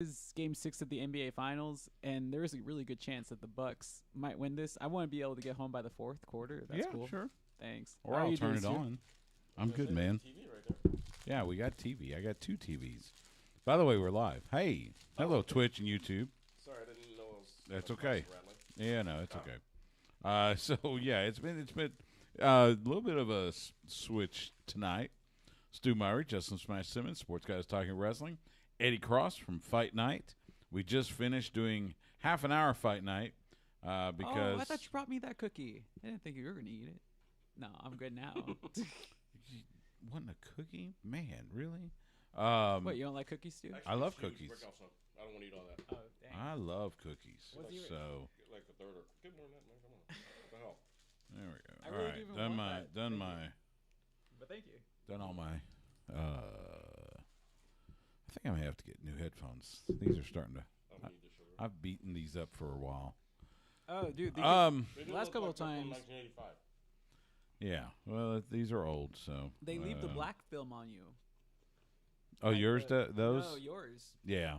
is Game 6 of the NBA Finals, and there is a really good chance that the Bucks might win this. I want to be able to get home by the fourth quarter. That's yeah, cool. sure. Thanks. Or How are I'll you turn doing, it Stu? on. I'm good, man. TV right there. Yeah, we got TV. I got 2 TVs. By the way, we're live. Hey, hello, Twitch and YouTube. Sorry, I didn't know it was. That's okay. Rattling. Yeah, no, it's okay. So yeah, it's been a little bit of a switch tonight. Stu Murray, Justin Smash Simmons, Sports Guys Talking Wrestling, Eddie Cross from Fight Night. We just finished doing half an hour Fight Night because I thought you brought me that cookie. I didn't think you were going to eat it. No, I'm good now. wasn't a cookie, man, really? What, you don't like cookies, Stu? Actually, I love excuse, cookies. break off some. I don't want to eat all that. Oh, dang. I love cookies. What's your- So Get like a third or get more than that, man. Come on. What the hell? there we go. I All really right, do even done want my that. done Thank my But thank you. done all my. I think I'm gonna have to get new headphones. These are starting to. I don't need this sugar. I've beaten these up for a while. Oh, dude. They do last look couple like of they're from times- 1985. Yeah. Well, these are old, so They leave the black film on you. Oh, Like yours? Those? No, yours. Yeah.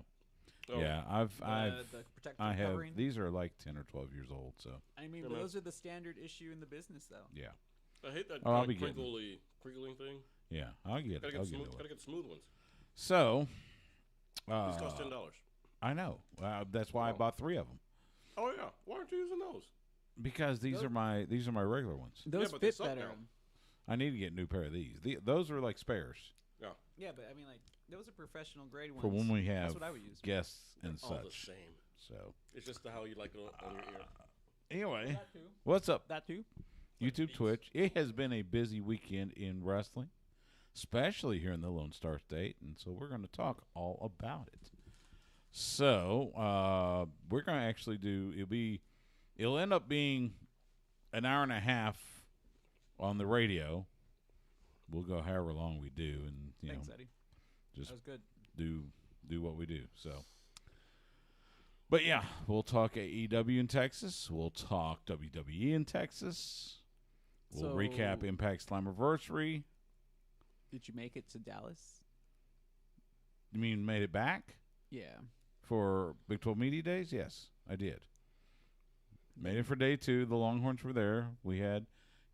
Oh. Yeah. I've The protective I have. covering. These are like 10 or 12 years old. So I mean, Yeah, but man. those are the standard issue in the business, though. yeah. I hate that Oh, I'll kind be of getting crinkling thing. Yeah. I'll get Gotta it. I'll get get smooth. it. Gotta get smooth ones. So. These cost $10. I know. That's why I Oh. bought 3 of them Oh yeah. Why aren't you using those? because these Those- are my regular ones. Those but they fit suck better. now. I need to get a new pair of these. Those are like spares Yeah, but I mean, like, those are professional grade ones. for when we have That's what I would use. guests and All the such. same. So It's just how you like it on your ear. anyway, That too. what's up? That too. YouTube, beats. Twitch. It has been a busy weekend in wrestling, especially here in the Lone Star State, and so we're going to talk all about it. So we're going to actually it'll end up being an hour and a half on the radio. We'll go however long we do, and Thanks, Eddie. just That was good. do what we do. So, but yeah, we'll talk AEW in Texas. We'll talk WWE in Texas. We'll recap So- Impact Slammiversary. Did you make it to Dallas? You mean made it back Yeah. for Big 12 Media Days? Yes, I did. Made it for day 2. The Longhorns were there. We had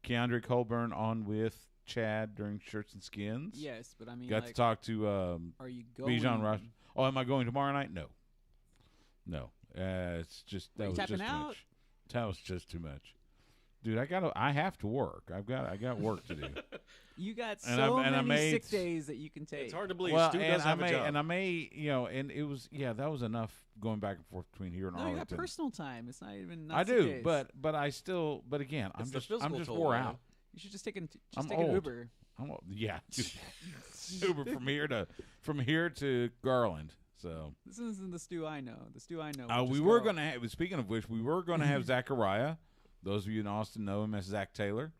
Keandre Colburn on with Chad during Shirts and Skins. Yes, but I mean, Got to like, talk to are you going? Bijan Rush. Oh, am I going tomorrow night? No. It's just Are that you was just tapping too out? much. That was just too much, dude. I have to work. I got work to do. You got And so I many made- sick days that you can take. It's hard to believe well, Stu and does I have may, a job. and I may, and it was, that was enough going back and forth between here and No, you got Arlington. personal time. It's not even. Not I sick do, days. but again, It's the I'm physical just toll, wore man. out. you should just take an I'm take an old. Uber. Yeah, Uber from here to Garland. So This isn't the Stu I know. The Stu I know. would we just were go. going to have. Speaking of which, we were going to have Zachariah. Those of you in Austin know him as Zach Taylor.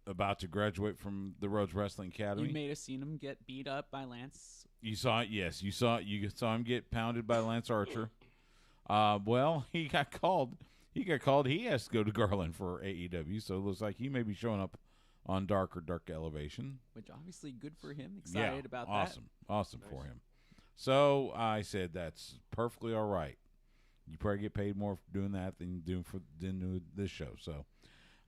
About to graduate from the Rhodes Wrestling Academy. You may have seen him get beat up by Lance. You saw it, yes. You saw him get pounded by Lance Archer. Well, he got called. He has to go to Garland for AEW, so it looks like he may be showing up on Dark Elevation. Which obviously good for him. Excited about awesome. that. Awesome Nice. for him. So I said that's perfectly all right. You probably get paid more for doing that than doing this show. So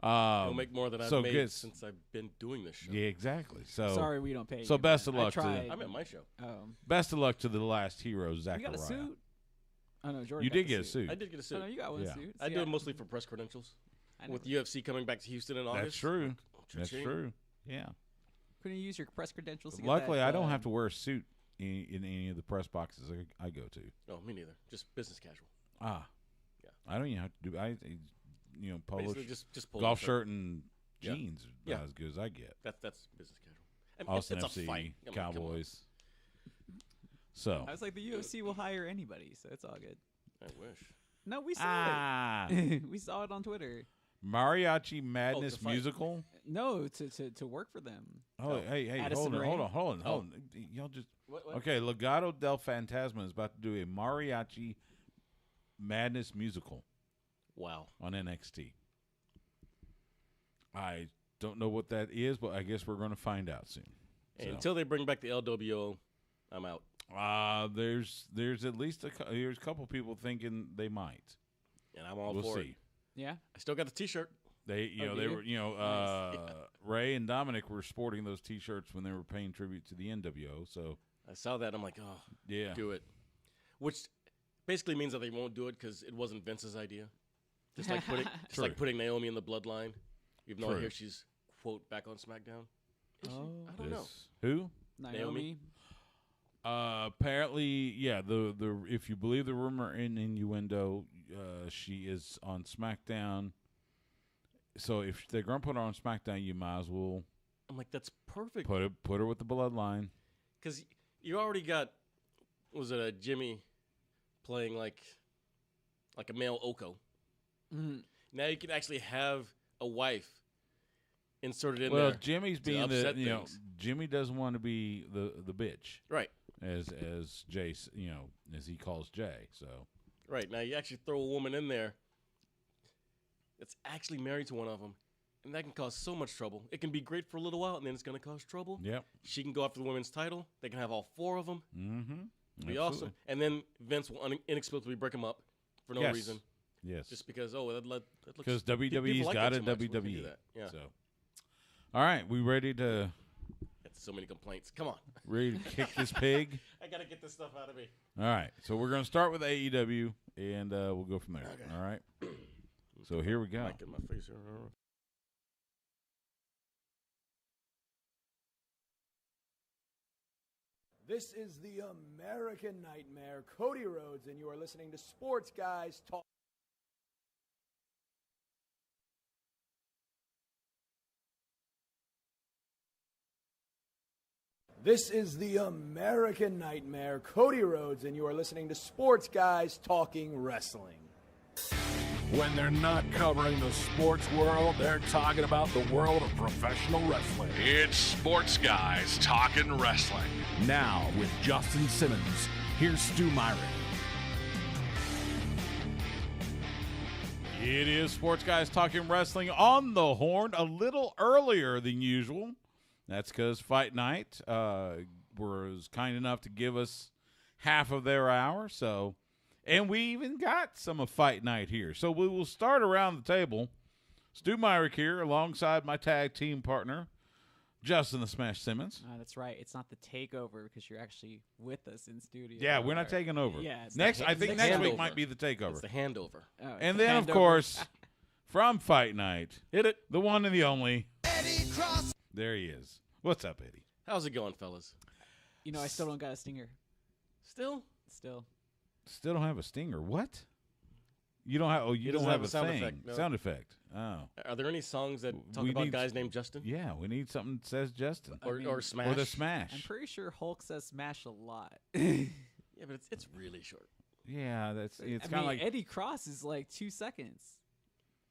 You'll make more than I've so made good. since I've been doing this show. Yeah, exactly. So Sorry, we don't pay. so you, best man. of luck to I the- tried. I'm at my show. best of luck to the last hero, You Zachariah. got a suit? Oh no, Jordan. You got did the get a suit. I did get a Oh, suit. no, you got one Yeah. suit. I do it mostly for press credentials. I With never- UFC coming back to Houston in August. That's true. That's Cha-ching. true. Yeah. Couldn't you use your press credentials? To get Luckily, that, I don't have to wear a suit in any of the press boxes I go to. No, me neither. Just business casual. Ah. Yeah. I don't even have to do. Polish Basically, just pull golf the shirt and Yeah. jeans are Yeah. about as good as I get. That's business casual. And Austin it's FC, a fight. Come on. Cowboys. So I was like, the UFC will hire anybody, so it's all good. I wish. No, we saw it. We saw it on Twitter. Mariachi Madness fight. musical. No, to work for them. Oh, hey, Addison Rae? hold on. Y'all just What? okay. Legado del Fantasma is about to do a Mariachi Madness musical Wow. on NXT. I don't know what that is, but I guess we're going to find out soon. And So. until they bring back the LWO, I'm out. There's at least there's a couple people thinking they might. And I'm all We'll for see. it. Yeah. I still got the T-shirt. They Oh, they do were you? Ray and Dominic were sporting those T-shirts when they were paying tribute to the NWO. So I saw that. I'm like, oh, yeah, do it. Which basically means that they won't do it because it wasn't Vince's idea. Just like True. putting Naomi in the bloodline, even though I True. hear she's quote back on SmackDown. Is she? I don't know. Who? Naomi. Apparently, yeah. The if you believe the rumor in innuendo, she is on SmackDown. So if they're going to put her on SmackDown, you might as well I'm like, that's perfect. put her with the bloodline. Because you already got, was it a Jimmy playing like a male Oko? Mm-hmm. Now you can actually have a wife inserted in Well, there. Jimmy's to being the upset things. Jimmy doesn't want to be the bitch Right, as Jace as he calls Jay. So right. Now you actually throw a woman in there that's actually married to one of them, and that can cause so much trouble. It can be great for a little while, and then it's going to cause trouble. yep. She can go after the women's title. They can have all four of them. Mm-hmm. Be awesome. And then Vince will inexplicably break them up for no reason. Yes. Just because, that looks... Because people WWE's like got that a too much. We can't do WWE. that. Yeah. So, all right, we ready to That's so many complaints. Come on. kick this pig? I got to get this stuff out of me. All right, so we're going to start with AEW, and we'll go from there. Okay. All right. So here we go. Mic in my face here. This is the American Nightmare, Cody Rhodes, and you are listening to Sports Guys Talk. This is the American Nightmare, Cody Rhodes, and you are listening to Sports Guys Talking Wrestling. When they're not covering the sports world, they're talking about the world of professional wrestling. It's Sports Guys Talking Wrestling. Now, with Justin Simmons, here's Stu Myrick. It is Sports Guys Talking Wrestling on the Horn a little earlier than usual. That's because Fight Night was kind enough to give us half of their hour. So, and we even got some of Fight Night here. So we will start around the table. Stu Myrick here alongside my tag team partner, Justin the Smash Simmons. That's right. It's not the takeover because you're actually with us in studio. Yeah, we're not taking over. Yeah, it's next. the I think the next week handover. might be the takeover. It's the handover. Oh, it's And the then, of handover. course, from Fight Night, Hit it. the one and the only Eddie Cross. There he is. What's up, Eddie? How's it going, fellas? I still don't got a stinger. Still? Still. Still don't have a stinger. What? You don't have? Oh, you He don't doesn't have have a a sound thing. effect, no. Sound effect. Oh, Are there any songs that talk We about need- guys named Justin? yeah. We need something that says Justin Or, I mean- or Smash? or the Smash. I'm pretty sure Hulk says smash a lot. Yeah, but it's really short. Yeah, it's I kind mean, of like, Eddie Cross is like 2 seconds.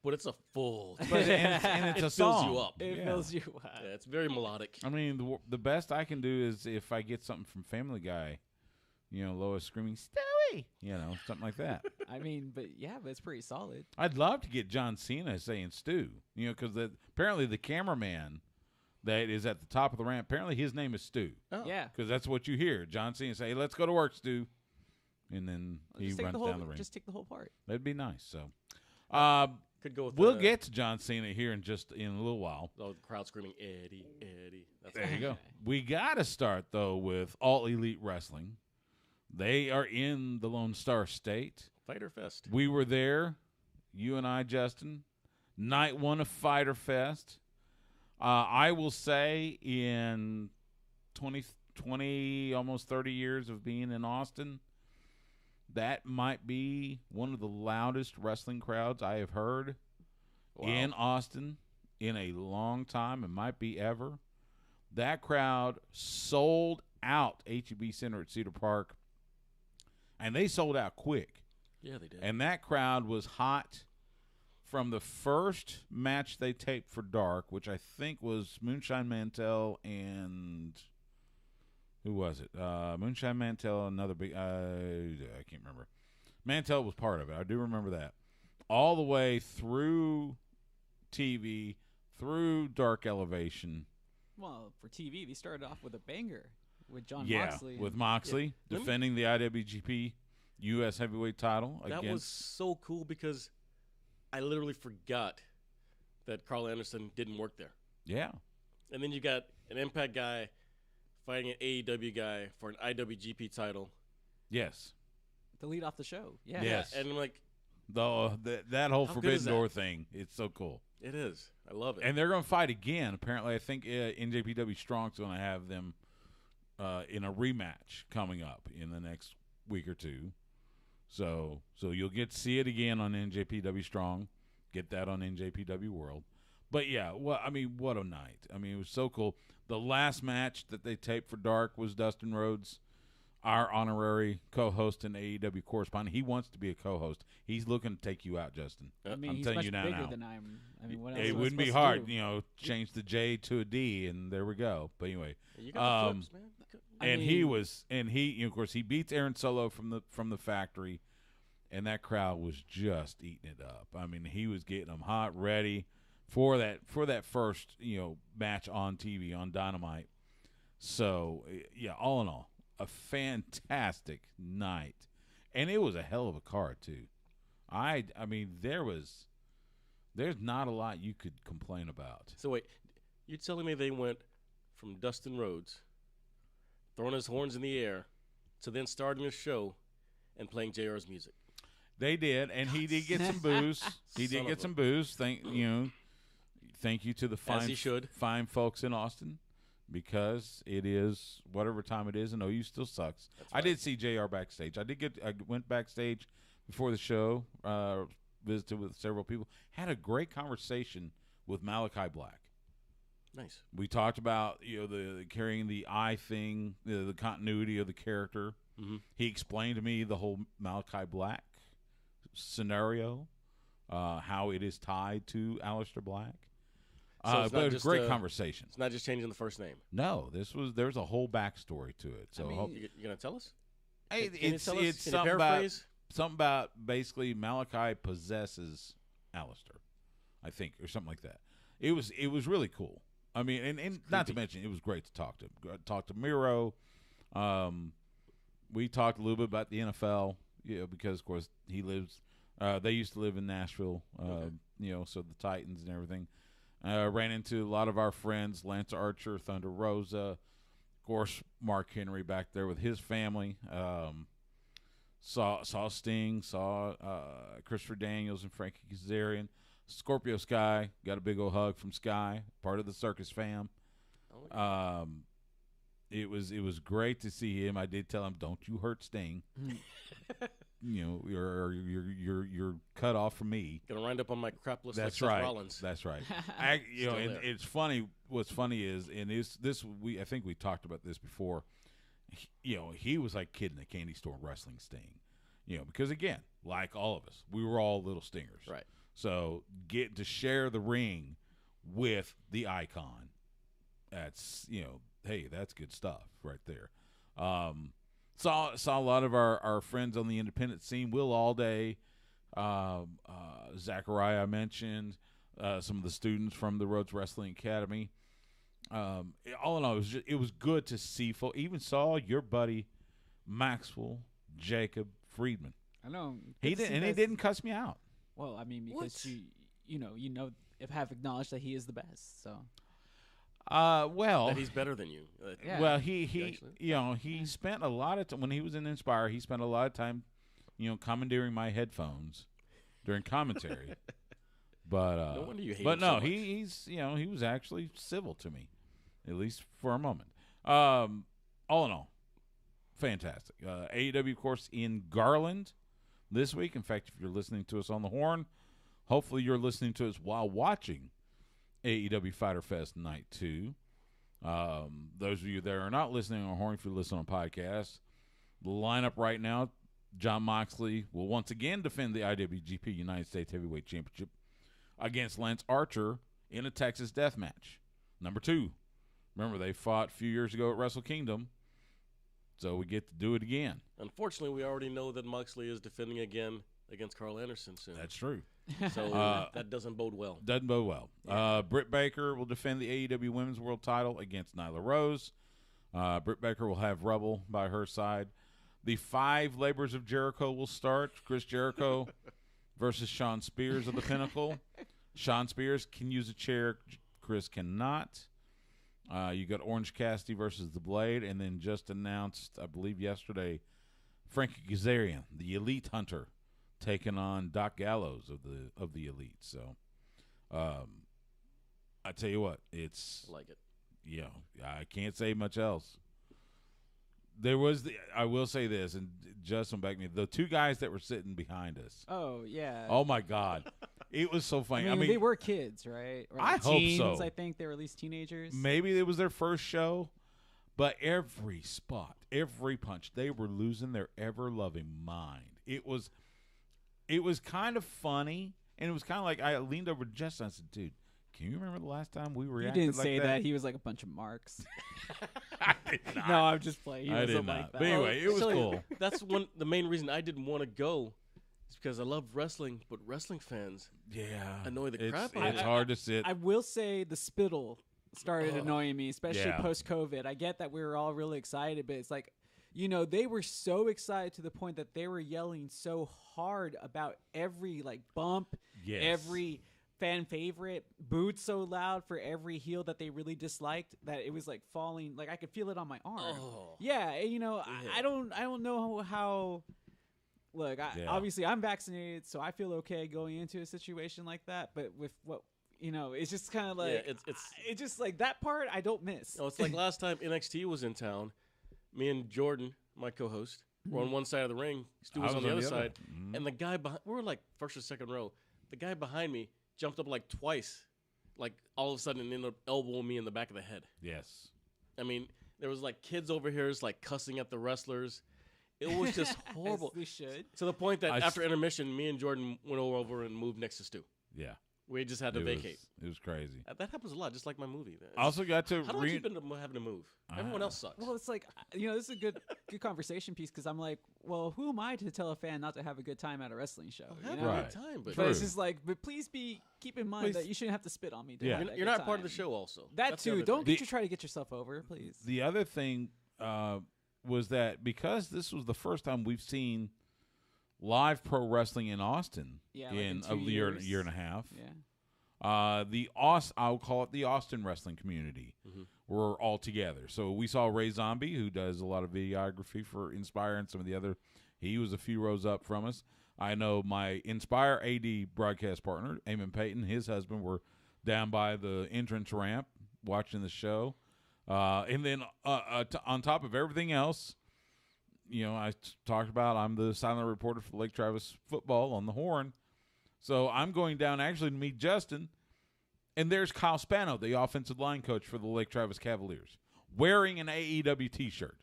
But it's a full... but and it's It a fills song. you up. It Yeah. fills you up. Yeah, it's very melodic. I mean, the best I can do is if I get something from Family Guy, Lois screaming Stewie, something like that. I mean, but it's pretty solid. I'd love to get John Cena saying Stu, because apparently the cameraman that is at the top of the ramp, apparently his name is Stu, Oh. Yeah. because that's what you hear. John Cena say, "Hey, let's go to work, Stu," and then he Just take runs the whole, down the ring. Just take the whole part. That'd be nice. So, Could go with we'll get to John Cena here in a little while. the crowd screaming, Eddie, Eddie. That's There you go. We got to start, though, with All Elite Wrestling. They are in the Lone Star State. Fighter Fest. We were there, you and I, Justin, night one of Fighter Fest. I will say in 20, almost 30 years of being in Austin, that might be one of the loudest wrestling crowds I have heard in Austin in a long time. It might be ever. That crowd sold out HEB Center at Cedar Park, and they sold out quick. Yeah, they did. And that crowd was hot from the first match they taped for Dark, which I think was Moonshine Mantell and who was it? Moonshine Mantell, another big I can't remember. Mantell was part of it. I do remember that. All the way through TV, through Dark Elevation. Well, for TV, they started off with a banger. with John Yeah, Moxley. with Moxley defending the IWGP U.S. Heavyweight title That was so cool because I literally forgot that Carl Anderson didn't work there. Yeah. And then you got an Impact guy fighting an AEW guy for an IWGP title. Yes. to lead off the show. Yeah. Yes. And I'm like, that whole How good Forbidden is that? Door thing, it's so cool. it is. I love it. And they're going to fight again. Apparently, I think NJPW Strong's going to have them in a rematch coming up in the next week or two. So you'll get to see it again on NJPW Strong. Get that on NJPW World. But, yeah, well, I mean, what a night. I mean, it was so cool. The last match that they taped for Dark was Dustin Rhodes, our honorary co-host and AEW correspondent. He wants to be a co-host. He's looking to take you out, Justin. I mean, I'm he's telling much you now. bigger than I am. I mean, what else? It am I wouldn't be supposed to hard, do? change the J to a D, and there we go. But anyway, You got the flips, man. and he of course he beats Aaron Solo from the factory, and that crowd was just eating it up. I mean, he was getting them hot, ready for that first match on TV on Dynamite. So yeah, all in all, a fantastic night, and it was a hell of a card too. I mean, there's not a lot you could complain about. So wait, you're telling me they went from Dustin Rhodes throwing his horns in the air to then starting a show and playing JR's music? They did, and he did get some booze. He did Son get of some booze. Thank you to the As he should. fine folks in Austin, because it is whatever time it is, and OU still sucks. That's I right. did see JR backstage. I went backstage before the show, visited with several people, had a great conversation with Malachi Black. Nice. We talked about the carrying the eye thing, the continuity of the character. Mm-hmm. He explained to me the whole Malachi Black scenario, how it is tied to Aleister Black. So it's but not it was a just, great conversation. It's not just changing the first name. No, there's a whole backstory to it. So I mean, You gonna tell us? hey, Can you it's tell us? it's Can you something paraphrase? about basically Malachi possesses Aleister, I think, or something like that. It was really cool. I mean, and not to mention, it was great to talk to him. Talk to Miro. We talked a little bit about the NFL, because of course he lives. They used to live in Nashville, so the Titans and everything. Ran into a lot of our friends, Lance Archer, Thunder Rosa, of course Mark Henry back there with his family. Saw Sting, saw Christopher Daniels and Frankie Kazarian. Scorpio Sky, got a big old hug from Sky, part of the Circus fam. It was great to see him. I did tell him, don't you hurt Sting. You're cut off from me. Gonna wind up on my crap list. That's like right. Seth Rollins. That's right. Still And there. it's funny. What's funny is, and I think we talked about this before. He was like kid in the candy store wrestling Sting. Because again, like all of us, we were all little stingers. Right. So get to share the ring with the icon. That's hey, that's good stuff right there. Saw a lot of our friends on the independent scene. Will Allday, Zachariah I mentioned, some of the students from the Rhodes Wrestling Academy. All in all, it was good to see. Even saw your buddy Maxwell Jacob Friedman. I know. He didn't cuss me out. Well, I mean, because What? you have acknowledged that he is the best. So Well, That he's better than you. Yeah. well, he Actually. he spent a lot of time when he was in Inspire. He spent a lot of time, commandeering my headphones during commentary. But No wonder you hate but him no, so much. he's he was actually civil to me, at least for a moment. All in all, fantastic. AEW, of course, in Garland this week. In fact, if you're listening to us on the Horn, hopefully you're listening to us while watching AEW Fighter Fest Night 2. Those of you that are not listening on Horn, if you listen on podcasts, the lineup right now, John Moxley will once again defend the IWGP United States Heavyweight Championship against Lance Archer in a Texas death match. Number 2. Remember, they fought a few years ago at Wrestle Kingdom, so we get to do it again. Unfortunately, we already know that Moxley is defending again against Carl Anderson soon. That's true. So that doesn't bode well. Doesn't bode well. Britt Baker will defend the AEW Women's World Title against Nyla Rose. Britt Baker will have Rebel by her side. The 5 Labors of Jericho will start. Chris Jericho versus Sean Spears of the Pinnacle. Sean Spears can use a chair. Chris cannot. You got Orange Cassidy versus The Blade, and then just announced, I believe yesterday, Frankie Kazarian, the Elite Hunter, taking on Doc Gallows of the Elite. So, I tell you what, it's I like it. I can't say much else. There was I will say this, and Justin back me. The 2 guys that were sitting behind us. Oh yeah. Oh my God, it was so funny. I mean, they were kids, right? Or I hope teens, so. I think they were at least teenagers. Maybe it was their first show, but every spot, every punch, they were losing their ever-loving mind. It was kind of funny, and it was kind of like I leaned over to Justin and I said, "Dude, can you remember the last time we were?" You didn't say that. He was like a bunch of marks. I did not. No, I'm just playing. He I wasn't did like not. that. But anyway, it was Tell you, cool. That's the main reason I didn't want to go. Is because I love wrestling, but wrestling fans Yeah, annoy the crap out of It's me. hard to sit. I will say the spittle started annoying me, especially Yeah. post-COVID. I get that we were all really excited, but it's like, they were so excited to the point that they were yelling so hard about every bump, Yes. every fan favorite, booed so loud for every heel that they really disliked that it was falling. I could feel it on my arm. Oh. Yeah, I don't know how. Look, obviously I'm vaccinated, so I feel okay going into a situation like that. But with what it's just kind of it's just that part I don't miss. No, it's like last time NXT was in town. Me and Jordan, my co-host, were on one side of the ring. Stu was on the other side, and the guy behind, we were first or second row. The guy behind me jumped up twice, all of a sudden, and ended up elbowing me in the back of the head. Yes. I mean, there was kids over here cussing at the wrestlers. It was just horrible. As we should. To the point that after intermission, me and Jordan went over and moved next to Stu. Yeah. We just had to vacate. It was crazy. That happens a lot, just like my movie. I also got to How do I keep having to move? Everyone else sucks. Well, it's this is a good conversation piece because I'm well, who am I to tell a fan not to have a good time at a wrestling show? Have you know? a Right. good time, but But it's just but please keep in mind Please. that you shouldn't have to spit on me. to Yeah. have that you're good not part of the time. show. Also, That That's the too. other Don't thing. try to get yourself over, please. The other thing was that because this was the first time we've seen live pro wrestling in Austin Yeah, in in a 2 year years. and a half. Yeah. I'll call it the Austin wrestling community. We're all together. So we saw Ray Zombie, who does a lot of videography for Inspire and some of the other. He was a few rows up from us. I know my Inspire AD broadcast partner, Eamon Payton, his husband were down by the entrance ramp watching the show. And then on top of everything else, I talked about I'm the silent reporter for Lake Travis football on the Horn. So I'm going down actually to meet Justin, and there's Kyle Spano, the offensive line coach for the Lake Travis Cavaliers, wearing an AEW T-shirt.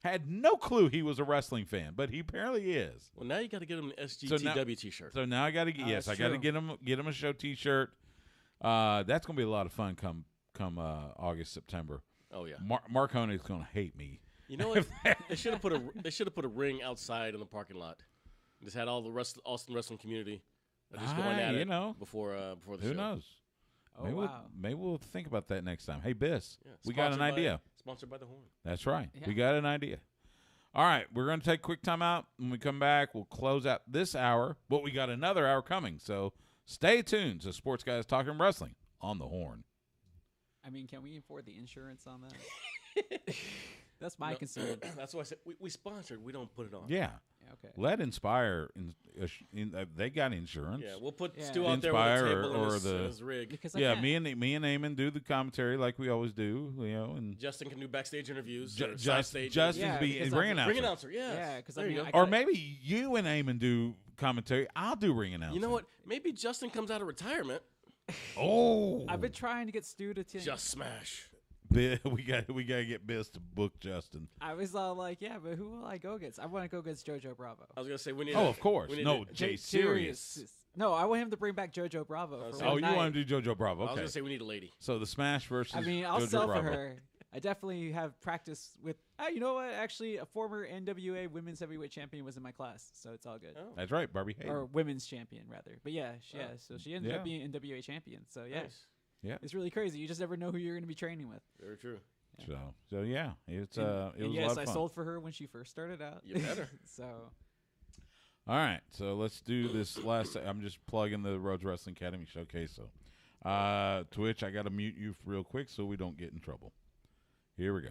Had no clue he was a wrestling fan, but he apparently is. Well, now you got to get him an SGTW T-shirt. So now I got to get that's I got to true. get him a show T-shirt. That's gonna be a lot of fun come August, September. Oh yeah. Marconi's gonna hate me. You know what? They should have put a ring outside in the parking lot. Just had all the Austin wrestling community just going at it. Before the show. Who knows? Oh, Maybe wow. maybe we'll think about that next time. Hey, Biss, Yeah, we got an sponsored by- idea. Sponsored by the Horn. That's right. Yeah. We got an idea. All right, we're going to take a quick time out. When we come back, we'll close out this hour, but we got another hour coming. So stay tuned to Sports Guys Talking Wrestling on the Horn. I mean, can we afford the insurance on that? That's my concern. That's why I said we sponsored. We don't put it on. Yeah. Yeah, okay. Let Inspire. They got insurance. Yeah, we'll put Yeah. Stu out there with Inspire a table or and his, the- and his rig. Because I Yeah, can't- me and Eamon do the commentary like we always do, and Justin can do backstage interviews. or side Justin stages. Justin's Yeah, be because ring I'm- announcer. Ring announcer, yes. Yeah, because There you go. Or maybe you and Eamon do commentary. I'll do ring announcing. You know what? Maybe Justin comes out of retirement. Oh, I've been trying to get Stu to Just smash. we got to get Biz to book Justin. I was all like, yeah, but who will I go against? I want to go against JoJo Bravo. I was gonna say we need. Oh, of course. we need No, to- Jay Serious. No, I want him to bring back JoJo Bravo. For Oh, one you night. want to do JoJo Bravo? I was Okay. gonna say we need a lady. So the Smash versus. I mean, I'll JoJo sell Bravo. for her. I definitely have practice with. You know what? Actually, a former NWA Women's Heavyweight Champion was in my class, so it's all good. Oh, That's right, Barbie Hayden. Or Women's Champion, rather. But yeah, so she ended Yeah. up being NWA Champion. So yeah, nice. Yeah. it's really crazy. You just never know who you're going to be training with. Very true. So yeah, it was a lot yes, of fun. I sold for her when she first started out. You better. So. All right, so let's do this last. I'm just plugging the Rhodes Wrestling Academy showcase. So, Twitch, I got to mute you real quick so we don't get in trouble. Here we go.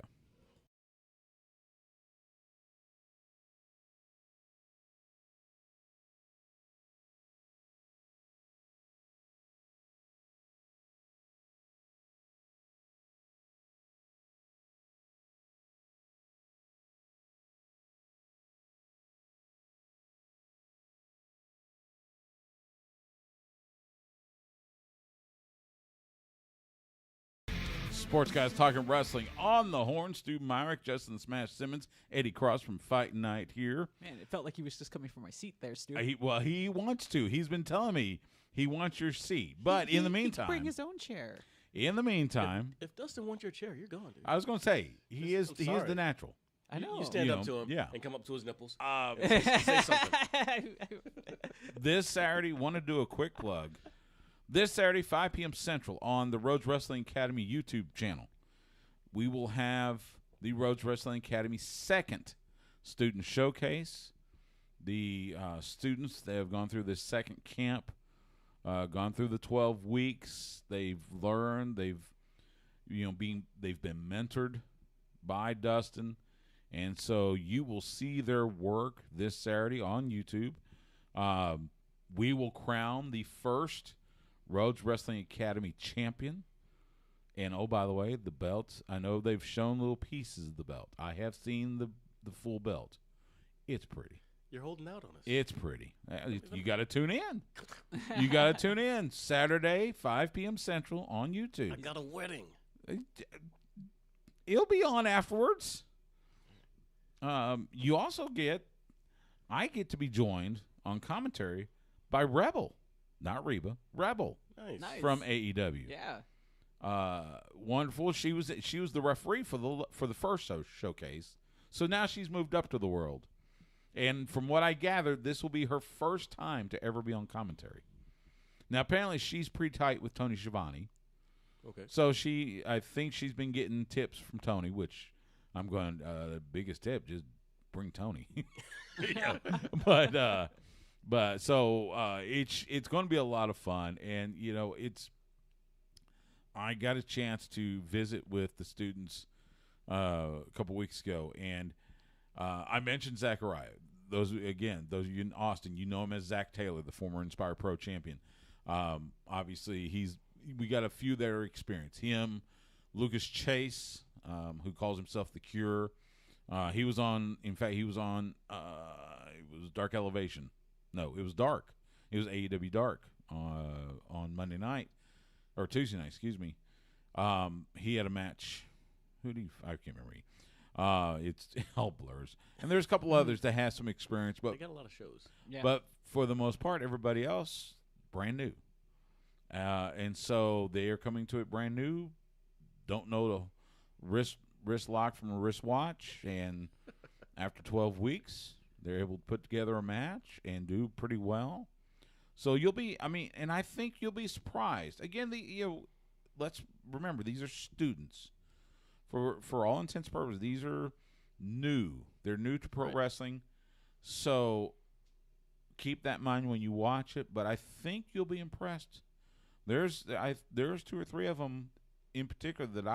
Sports Guys Talking Wrestling on the horn. Stu Myrick, Justin Smash Simmons, Eddie Cross from Fight Night here. Man, it felt like he was just coming from my seat there, Stu. He wants to. He's been telling me he wants your seat. But in the meantime, he can bring his own chair. In the meantime, if Dustin wants your chair, you're gone, dude. I was going to say he is the natural. I know. You stand up to him and come up to his nipples. Say something. This Saturday, want to do a quick plug. This Saturday, 5 p.m. Central, on the Rhodes Wrestling Academy YouTube channel, we will have the Rhodes Wrestling Academy second student showcase. The students, they have gone through this second camp, gone through the 12 weeks. They've learned. They've been mentored by Dustin, and so you will see their work this Saturday on YouTube. We will crown the first Rhodes Wrestling Academy champion. And, oh, by the way, the belts, I know they've shown little pieces of the belt. I have seen the full belt. It's pretty. You're holding out on us. It's pretty. You got to tune in. You got to tune in. Saturday, 5 p.m. Central on YouTube. I got a wedding. It'll be on afterwards. You also I get to be joined on commentary by Rebel. Not Reba, Rebel. Nice. From AEW. Yeah. Wonderful. She was the referee for the first showcase. So now she's moved up to the world. And from what I gathered, this will be her first time to ever be on commentary. Now apparently she's pretty tight with Tony Schiavone. Okay. So I think she's been getting tips from Tony, which I'm going the biggest tip, just bring Tony. Yeah. But so it's going to be a lot of fun, and I got a chance to visit with the students a couple weeks ago, and I mentioned Zachariah. Those of you in Austin, you know him as Zach Taylor, the former Inspire Pro champion. Obviously, we got a few that are experienced. Him, Lucas Chase, who calls himself the Cure. He was on Dark Elevation. No, it was Dark. It was AEW Dark on Monday night or Tuesday night. Excuse me. He had a match. I can't remember. It's all blurs. And there's a couple others that have some experience, but they got a lot of shows. Yeah. But for the most part, everybody else brand new. And so they are coming to it brand new. Don't know the wrist lock from a wristwatch, and after 12 weeks. They're able to put together a match and do pretty well. So and I think you'll be surprised. Again, let's remember, these are students. For all intents and purposes, these are new. They're new to pro wrestling. So keep that in mind when you watch it, but I think you'll be impressed. There's 2 or 3 of them in particular that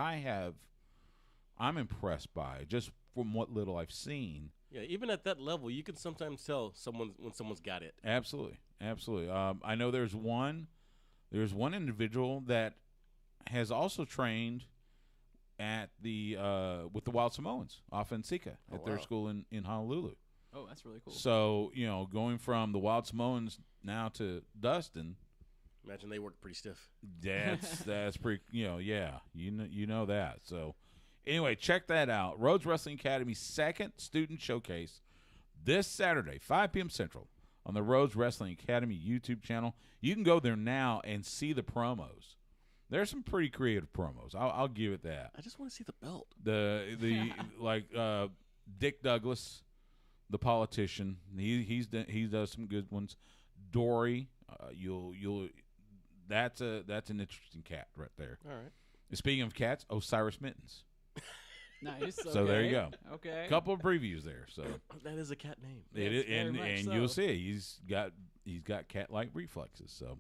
I'm impressed by, just from what little I've seen. Yeah, even at that level, you can sometimes tell when someone's got it. Absolutely. I know there's one individual that has also trained at with the Wild Samoans off in Sika at their school in Honolulu. Oh, that's really cool. So going from the Wild Samoans now to Dustin. Imagine they work pretty stiff. That's pretty. Yeah, you know that. So. Anyway, check that out. Rhodes Wrestling Academy's second student showcase this Saturday, 5 p.m. Central, on the Rhodes Wrestling Academy YouTube channel. You can go there now and see the promos. There's some pretty creative promos. I'll give it that. I just want to see the belt. The like Dick Douglas, the politician. He does some good ones. Dory, that's an interesting cat right there. All right. Speaking of cats, Osiris Mittens. Nice. So there you go. Okay. Couple of previews there. So that is a cat name. it is, and so. you'll see he's got cat-like reflexes. So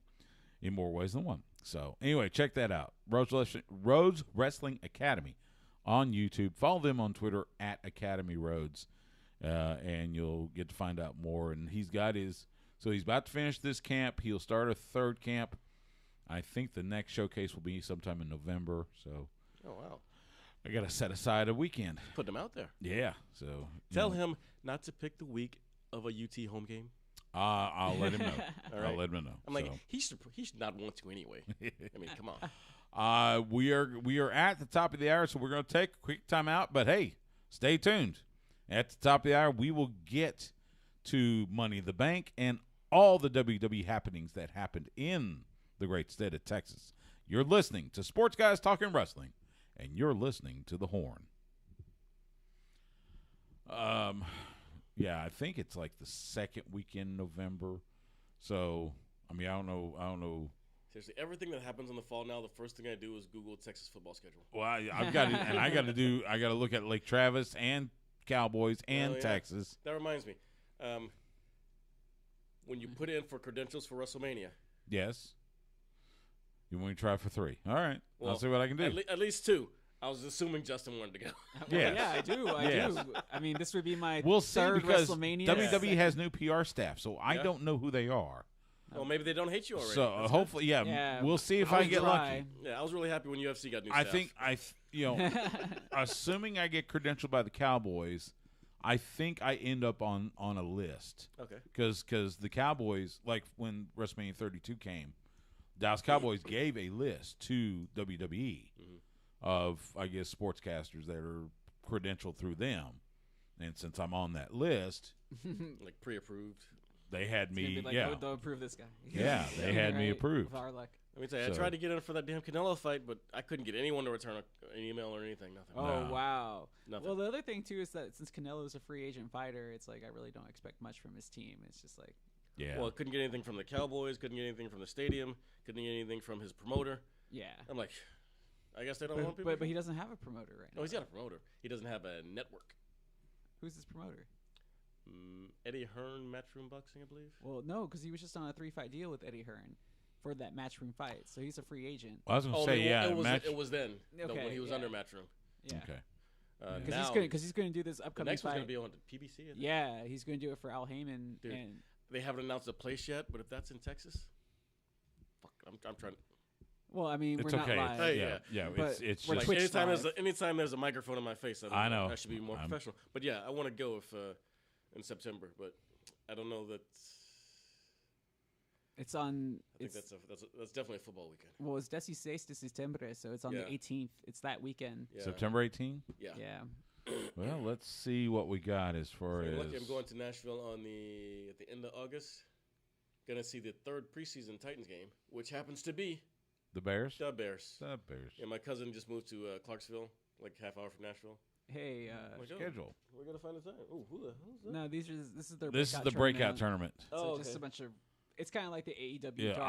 in more ways than one. So anyway, check that out. Rhodes Wrestling Academy on YouTube. Follow them on Twitter at Academy Rhodes, and you'll get to find out more. And he's about to finish this camp. He'll start a third camp. I think the next showcase will be sometime in November. So, oh wow, I got to set aside a weekend. Put him out there. Yeah. So tell him not to pick the week of a UT home game. I'll let him know. All right. I'll let him know. I'm like, he should not want to anyway. I mean, come on. We are at the top of the hour, so we're going to take a quick time out. But hey, stay tuned. At the top of the hour, we will get to Money in the Bank and all the WWE happenings that happened in the great state of Texas. You're listening to Sports Guys Talking Wrestling, and you're listening to The Horn. Yeah, I think it's like the second weekend in November. So, I mean, I don't know. Seriously, everything that happens in the fall now, the first thing I do is Google Texas football schedule. Well, I've got to, and I got to look at Lake Travis and Cowboys and Texas. That reminds me, when you put in for credentials for WrestleMania. Yes. You want to try for 3? All right, well, I'll see what I can do. At least 2. I was assuming Justin wanted to go. Yeah, I do. I mean, this would be my third because WrestleMania. WWE has new PR staff, so I don't know who they are. Well, maybe they don't hate you already. So hopefully, we'll see if I get lucky. Yeah, I was really happy when UFC got new staff. I think assuming I get credentialed by the Cowboys, I think I end up on a list. Okay. Because the Cowboys, like when WrestleMania 32 came, Dallas Cowboys gave a list to WWE of, I guess, sportscasters that are credentialed through them. And since I'm on that list. Like pre-approved. They had me, like, yeah. Don't approve this guy. Yeah, they had me approved. With our luck. Let me tell you, I tried to get in for that damn Canelo fight, but I couldn't get anyone to return an email or anything. Nothing. Oh, wow. Nothing. Well, the other thing, too, is that since Canelo's a free agent fighter, it's like I really don't expect much from his team. It's just like. Yeah. Well, couldn't get anything from the Cowboys, couldn't get anything from the stadium, couldn't get anything from his promoter. Yeah. I'm like, I guess they don't want people. But he doesn't have a promoter right now. No, he's got a promoter. He doesn't have a network. Who's his promoter? Eddie Hearn, Matchroom Boxing, I believe. Well, no, because he was just on a 3-fight deal with Eddie Hearn for that Matchroom fight, so he's a free agent. Well, I was going to say, it was then when he was under Matchroom. Yeah. Okay. Because he's going to do this upcoming the next fight. one's going to be on PBC. Yeah, he's going to do it for Al Heyman. Dude, and they haven't announced a place yet, but if that's in Texas, fuck, I'm trying to. Well, I mean, it's we're okay. not live. Yeah. It's we're just Twitch anytime there's a microphone in my face, I know I should be more professional. But yeah, I want to go in September, but I don't know that. It's on. I think that's definitely a football weekend. Well, it's 16 de Septembre, so it's on the 18th. It's that weekend. Yeah. September 18th? Yeah. Well, let's see what we got as far as. Lucky I'm going to Nashville at the end of August. Gonna see the third preseason Titans game, which happens to be the Bears. The Bears. Yeah, my cousin just moved to Clarksville, like half hour from Nashville. Hey, schedule. We're gonna find a time. Oh, who's that? No, this is their. This is the breakout tournament. So just a bunch of. It's kind of like the AEW. Yeah, dark.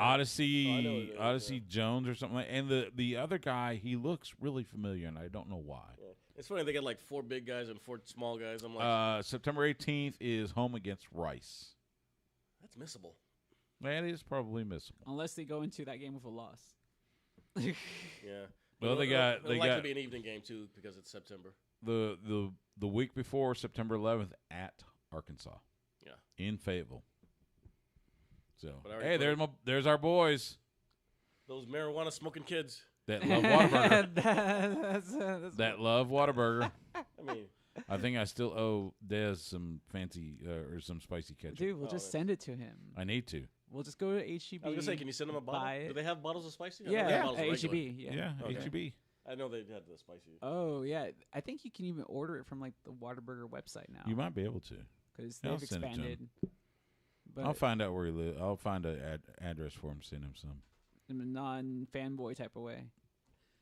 Odyssey Jones or something like. And the other guy, he looks really familiar, and I don't know why. Yeah. It's funny they got like 4 big guys and 4 small guys. I'm like, September 18th is home against Rice. That's missable. That is probably missable, unless they go into that game with a loss. Yeah. Well, they got likely be an evening game too because it's September. The week before September 11th at Arkansas. Yeah. In Fayetteville. So hey, there's our boys. Those marijuana smoking kids that love Whataburger. That love Whataburger. I mean, I think I still owe Dez some fancy or some spicy ketchup. Dude, we'll just send it to him. I need to. We'll just go to HEB. I was gonna say, can you send them a bottle? Do they have bottles of spicy? Yeah, HEB. Yeah, HEB. I know they had the spicy. Oh yeah, I think you can even order it from like the Whataburger website now. You might be able to because they've expanded. But I'll find out where he lives. I'll find an address for him. Send him some. In a non-fanboy type of way.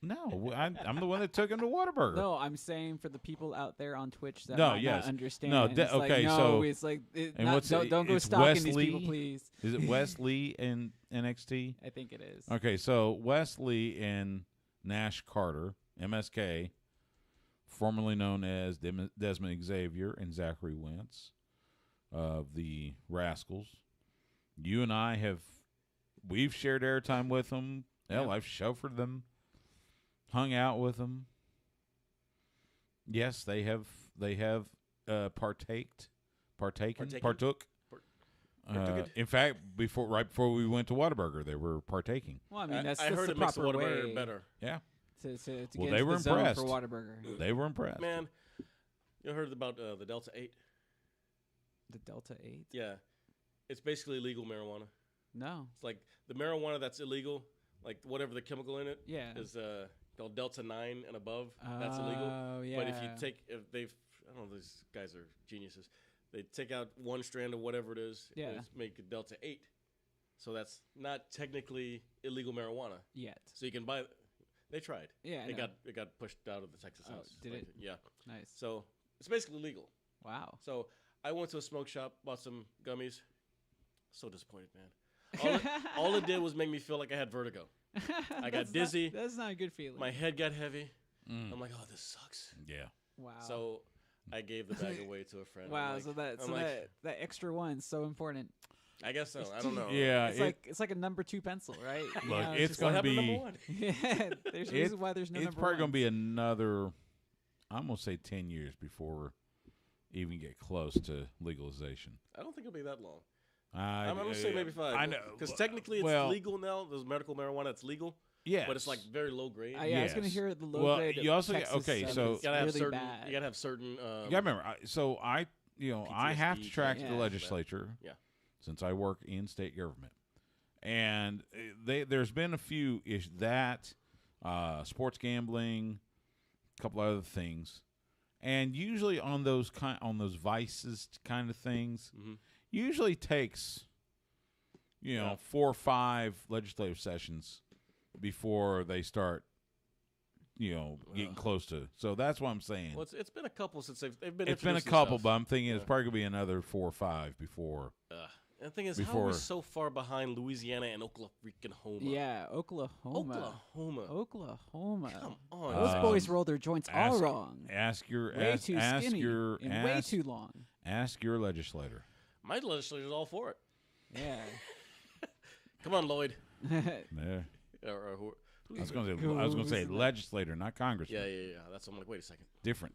No, I'm the one that took him to Whataburger. No, I'm saying for the people out there on Twitch that might not understand. No, okay, so it's like don't go it's stalking these people, please. Is it Wesley in NXT? I think it is. Okay, so Wesley and Nash Carter, MSK, formerly known as Desmond Xavier and Zachary Wentz of the Rascals. You and I we've shared airtime with them. Hell, I've chauffeured them, hung out with them. Yes, they have partook. In fact, right before we went to Whataburger, they were partaking. Well, I mean, I heard the it makes the proper Whataburger way better. Yeah. To Well, get they into were the zone impressed. for Whataburger. They were impressed. Man, you heard about the Delta 8? The Delta 8? Yeah. It's basically legal marijuana. No. It's like the marijuana that's illegal, like whatever the chemical in it is called Delta 9 and above. That's illegal. Oh, yeah. But I don't know, these guys are geniuses. They take out one strand of whatever it is and make it Delta 8. So that's not technically illegal marijuana. Yet. So you can buy They tried. Yeah. It got pushed out of the Texas House. Did it? Yeah. Nice. So it's basically legal. Wow. So I went to a smoke shop, bought some gummies. So disappointed, man. All it did was make me feel like I had vertigo. I got dizzy. That's not a good feeling. My head got heavy. I'm like, oh, this sucks. Yeah. Wow. So I gave the bag away to a friend. Wow. Like, so that extra one's so important. I guess so. I don't know. Yeah. It's like a number 2 pencil, right? Look, it's going to be. Yeah. There's a reason why there's no number 1. It's probably going to be another, I'm going to say 10 years before we even get close to legalization. I don't think it'll be that long. I'm going to say maybe 5. I know. Because technically it's legal now. There's medical marijuana that's legal. Yeah. But it's like very low grade. I was going to hear the low grade. You also Texas so you gotta have really certain. bad. You gotta have certain. You gotta remember. I have to track the legislature. Yeah. Since I work in state government, and there's been a few issues that sports gambling, a couple other things, and usually on those vices kind of things, usually takes 4 or 5 legislative sessions before they start getting close to. So that's what I'm saying. Well, it's been a couple since they've been. It's been a couple, but I'm thinking it's probably gonna be another 4 or 5 before. And the thing is, how are we so far behind Louisiana and Oklahoma? Yeah, Oklahoma. Come on. Those boys roll their joints all wrong. Way too skinny and way too long. Ask your legislator. My legislator's all for it. Yeah. Come on, Lloyd. Yeah. I was going to say legislator, not congressman. Yeah. That's what I'm like. Wait a second. Different.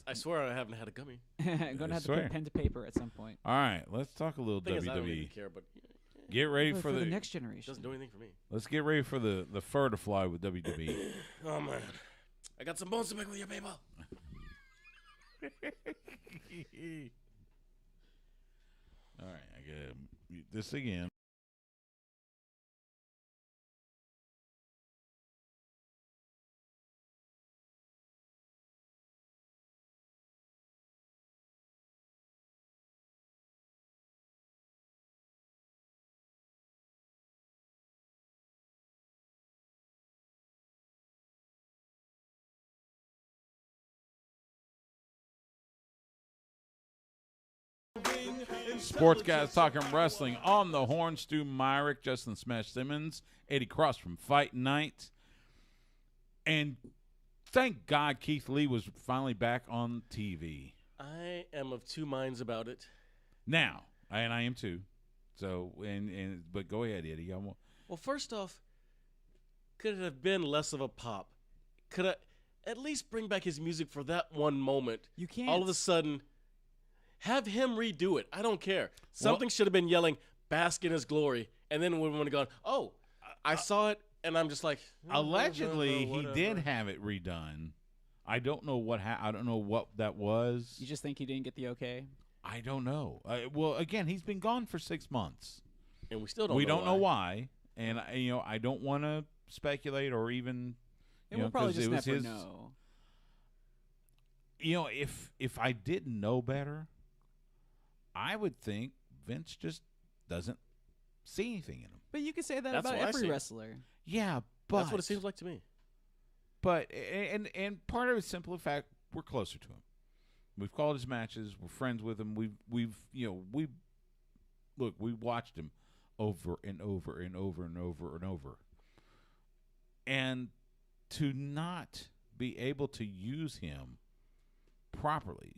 I swear I haven't had a gummy. I'm going to have to put pen to paper at some point. All right, let's talk a little WWE. I don't even care, but get ready for the next generation. Doesn't do anything for me. Let's get ready for the fur to fly with WWE. Oh man, I got some bones to pick with your people. All right, I gotta mute this again. Sports guys talking wrestling on the horn. Stu Myrick, Justin Smash Simmons, Eddie Cross from Fight Night. And thank God Keith Lee was finally back on TV. I am of 2 minds about it. Now, and I am too. So, but go ahead, Eddie. Well, first off, could it have been less of a pop? Could I at least bring back his music for that one moment? You can't. All of a sudden, have him redo it. I don't care. Something should have been yelling, "Bask in his glory," and then we would have gone, "Oh, I saw it," and I'm just like, allegedly he did have it redone. I don't know what I don't know what that was. You just think he didn't get the okay? I don't know. Well, again, he's been gone for 6 months, and we still don't. We don't know why, and I don't want to speculate or even. And we'll probably just never know. If I didn't know better, I would think Vince just doesn't see anything in him. But you could say that about every wrestler. Yeah, but that's what it seems like to me. But and part of it's simple fact we're closer to him. We've called his matches. We're friends with him. We've watched him over and over and over and over and over. And to not be able to use him properly.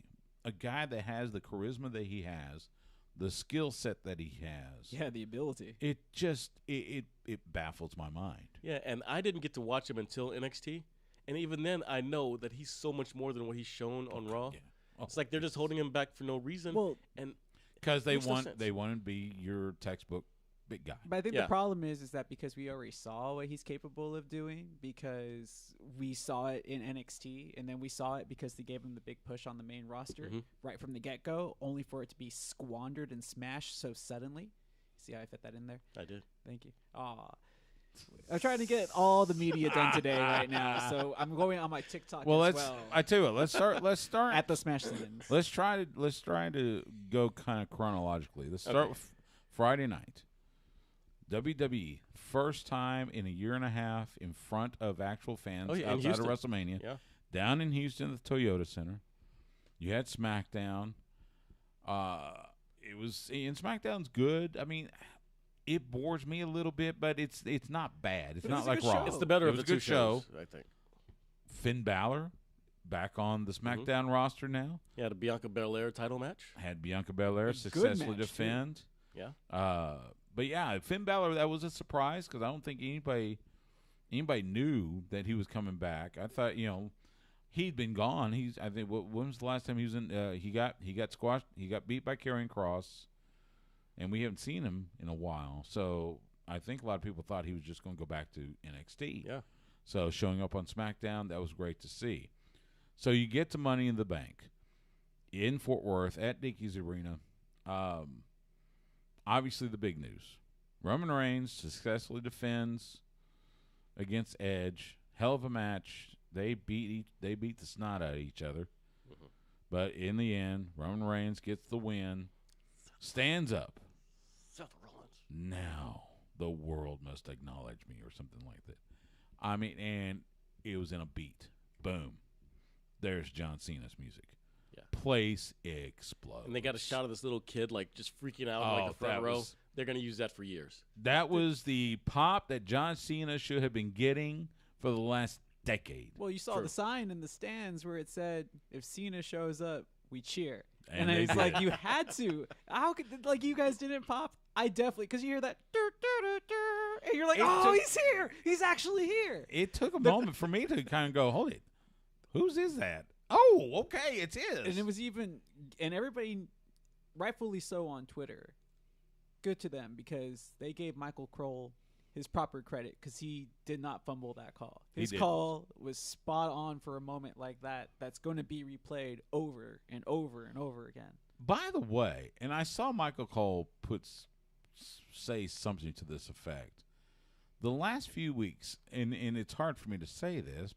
A guy that has the charisma that he has, the skill set that he has. Yeah, the ability. It just it baffles my mind. Yeah, and I didn't get to watch him until NXT. And even then, I know that he's so much more than what he's shown on Raw. Yeah. Oh, it's like they're just holding him back for no reason. Well, and because they want to be your textbook big guy. But I think the problem is that because we already saw what he's capable of doing, because we saw it in NXT, and then we saw it because they gave him the big push on the main roster right from the get-go, only for it to be squandered and smashed so suddenly. See how I fit that in there? I did. Thank you. I'm trying to get all the media done today right now, so I'm going on my TikTok as well. I tell you what, let's start at the Smash Scenes. Let's try to go kind of chronologically. Let's start with Friday night. WWE, first time in a year and a half in front of actual fans outside of WrestleMania. Yeah. Down in Houston at the Toyota Center. You had SmackDown. SmackDown's good. I mean, it bores me a little bit, but it's not bad. It's not like Raw. It's the better of the two shows, I think. Finn Balor back on the SmackDown roster now. Yeah, the Bianca Belair title match. Had Bianca Belair successfully defend. Too. Yeah. But yeah, Finn Balor, that was a surprise because I don't think anybody knew that he was coming back. I thought, he'd been gone. I think when was the last time he was in? He got squashed. He got beat by Karrion Kross, and we haven't seen him in a while. So I think a lot of people thought he was just going to go back to NXT. Yeah. So showing up on SmackDown, that was great to see. So you get to Money in the Bank in Fort Worth at Dickies Arena. Obviously, the big news: Roman Reigns successfully defends against Edge. Hell of a match. They beat the snot out of each other, but in the end, Roman Reigns gets the win. Stands up. Seth Rollins. Now the world must acknowledge me, or something like that. I mean, and it was in a beat. Boom. There's John Cena's music. Yeah. Place explodes. And they got a shot of this little kid just freaking out in the front row. They're going to use that for years. That was the pop that John Cena should have been getting for the last decade. Well, you saw the sign in the stands where it said, "If Cena shows up, we cheer." And it's like you had to. How could you guys didn't pop? I definitely, because you hear that, and you're like, he's here. He's actually here. It took a moment for me to kind of go, hold it. Whose is that? Oh, okay, it's his. And it was and everybody, rightfully so on Twitter, good to them, because they gave Michael Cole his proper credit because he did not fumble that call. His call was spot on for a moment like that. That's going to be replayed over and over and over again. By the way, and I saw Michael Cole say something to this effect. The last few weeks, and it's hard for me to say this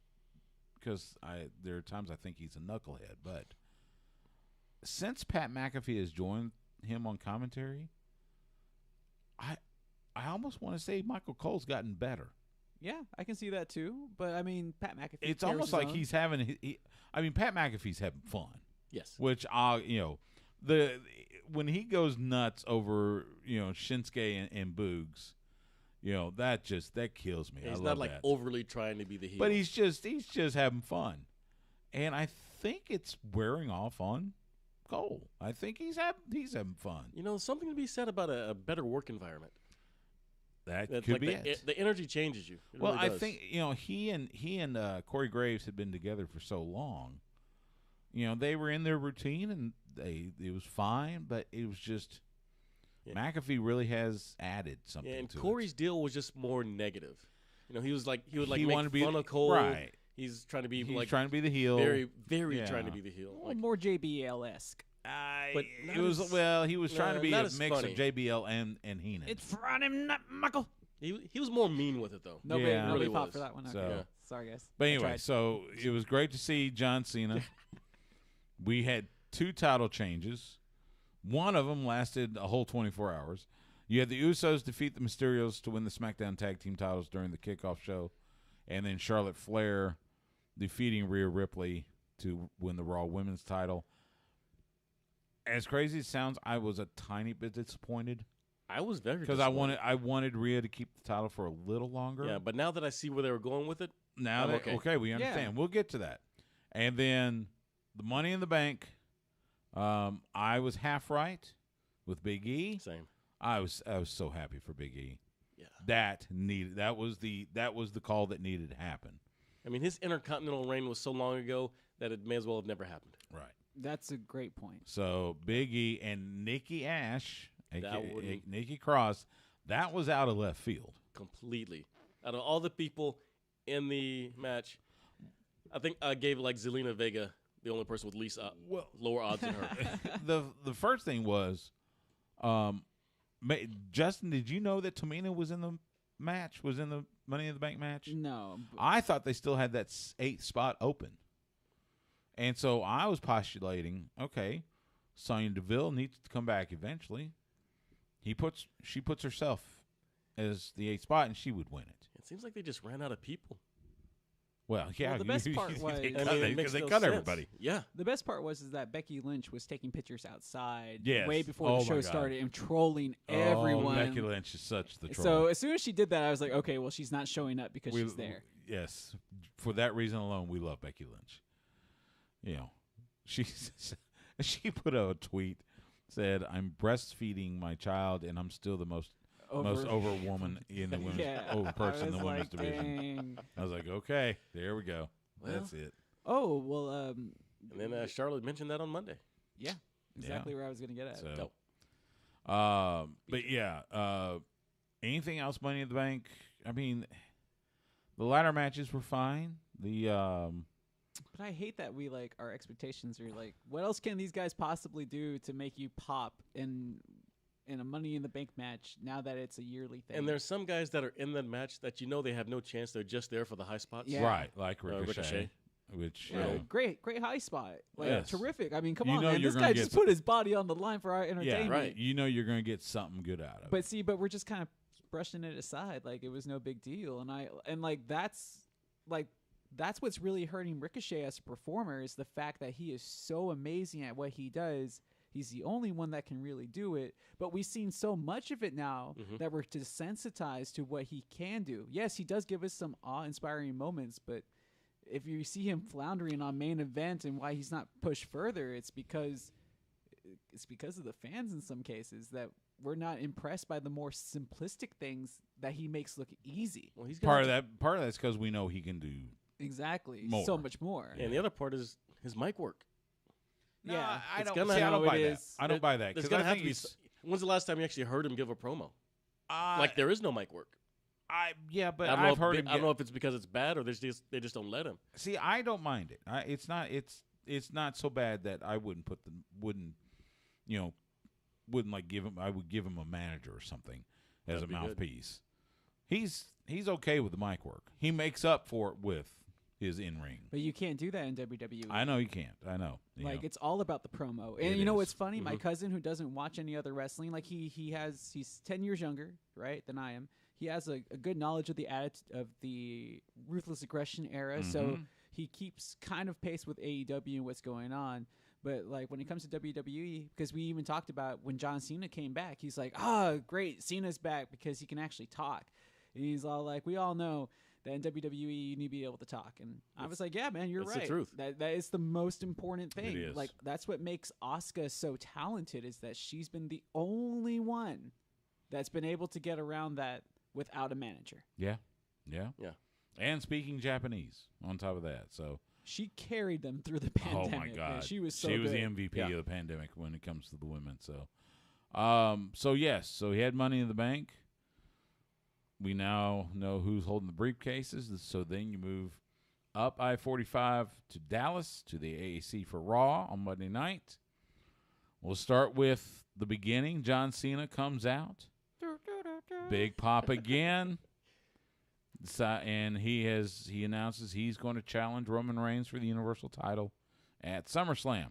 because there are times I think he's a knucklehead, but since Pat McAfee has joined him on commentary, I almost want to say Michael Cole's gotten better. Yeah, I can see that too. But I mean, Pat McAfee. It's almost like he's having. Pat McAfee's having fun. Yes. Which when he goes nuts over Shinsuke and Boogs, that kills me. Yeah, he's I not love that. Overly trying to be the heel. But he's just having fun, and I think it's wearing off on Cole. I think he's having fun. Something to be said about a better work environment. That could be it. The energy changes you. It well, really does. I think he and Corey Graves had been together for so long. They were in their routine and it was fine, but it was just McAfee really has added something. Yeah, and to Corey's it. deal was just more negative. He would he make fun of Cole. Right. He's trying to be trying to be the heel. Very, very trying to be the heel. Well, more JBL-esque. But he was trying to be a mix of JBL and Heenan. It's Friday night, Michael. He was more mean with it though. Nobody really popped for that one. Okay. So, sorry guys. But anyway, so it was great to see John Cena. We had 2 title changes. One of them lasted a whole 24 hours. You had the Usos defeat the Mysterios to win the SmackDown Tag Team titles during the kickoff show, and then Charlotte Flair defeating Rhea Ripley to win the Raw Women's title. As crazy as it sounds, I was a tiny bit disappointed I was very because I wanted Rhea to keep the title for a little longer. Yeah, but now that I see where they were going with it, now okay, we understand. Yeah. We'll get to that. And then the Money in the Bank. I was half right with Big E. Same. I was so happy for Big E. Yeah. That was the call that needed to happen. I mean, his Intercontinental reign was so long ago that it may as well have never happened. Right. That's a great point. So Big E and Nikki Ash, Nikki Cross, that was out of left field. Completely. Out of all the people in the match, I think I gave Zelina Vega the only person with least lower odds than her. The first thing was, Justin, did you know that Tamina was in the match? Was in the Money in the Bank match? No. I thought they still had that 8th spot open. And so I was postulating, okay, Sonya Deville needs to come back eventually. She puts herself as the 8th spot, and she would win it. It seems like they just ran out of people. Well, yeah. Well, the best part was because they cut everybody. Yeah. The best part was that Becky Lynch was taking pictures outside way before the show started and trolling everyone. Becky Lynch is such the troll. So as soon as she did that, I was like, okay, well, she's not showing up because she's there. Yes. For that reason alone, we love Becky Lynch. You know, she put out a tweet, said, "I'm breastfeeding my child, and I'm still the most over woman in the women's over person in the women's division." Dang. I was like, okay, there we go. Well, that's it. Oh well. And then Charlotte mentioned that on Monday. Yeah, exactly where I was going to get at. So, but yeah, anything else? Money in the Bank. I mean, the ladder matches were fine. But I hate that our expectations are what else can these guys possibly do to make you pop in a Money in the Bank match now that it's a yearly thing? And there's some guys that are in that match that they have no chance. They're just there for the high spots. Yeah. Right, like Ricochet. Which great high spot. Terrific. I mean, come on, man. This guy just put his body on the line for our entertainment. Yeah, right. You know you're going to get something good out of it. But we're just kind of brushing it aside like it was no big deal. That's what's really hurting Ricochet as a performer is the fact that he is so amazing at what he does. He's the only one that can really do it. But we've seen so much of it now that we're desensitized to what he can do. Yes, he does give us some awe-inspiring moments, but if you see him floundering on main event and why he's not pushed further, it's because of the fans in some cases that we're not impressed by the more simplistic things that he makes look easy. Well, he's part of that's because we know he can do so much more. Yeah, and the other part is his mic work. No, yeah, I don't buy that. I don't buy that. There's gonna have to be. When's the last time you actually heard him give a promo? There is no mic work. But I've heard him. I don't know if it's because it's bad or they just don't let him. See, I don't mind it. It's not so bad that I wouldn't give him. I would give him a manager or something as a mouthpiece. Good. He's okay with the mic work. He makes up for it with his in-ring. But you can't do that in WWE. I know you can't. I know. It's all about the promo. And you know what's funny? My cousin who doesn't watch any other wrestling, he's 10 years younger, right, than I am. He has a good knowledge of the Ruthless Aggression era, so he keeps kind of pace with AEW and what's going on. But when it comes to WWE, because we even talked about when John Cena came back, he's like, great, Cena's back because he can actually talk. And he's all like, we all know that in WWE you need to be able to talk. And I was like, yeah, man, you're right. That's the truth. That is the most important thing. It is. That's what makes Asuka so talented is that she's been the only one that's been able to get around that without a manager. Yeah. And speaking Japanese on top of that. So she carried them through the pandemic. Oh my God, man. She was the MVP of the pandemic when it comes to the women. So, so he had Money in the Bank. We now know who's holding the briefcases. So then you move up I-45 to Dallas to the AAC for Raw on Monday night. We'll start with the beginning. John Cena comes out. Big pop again. And he announces he's going to challenge Roman Reigns for the Universal title at SummerSlam,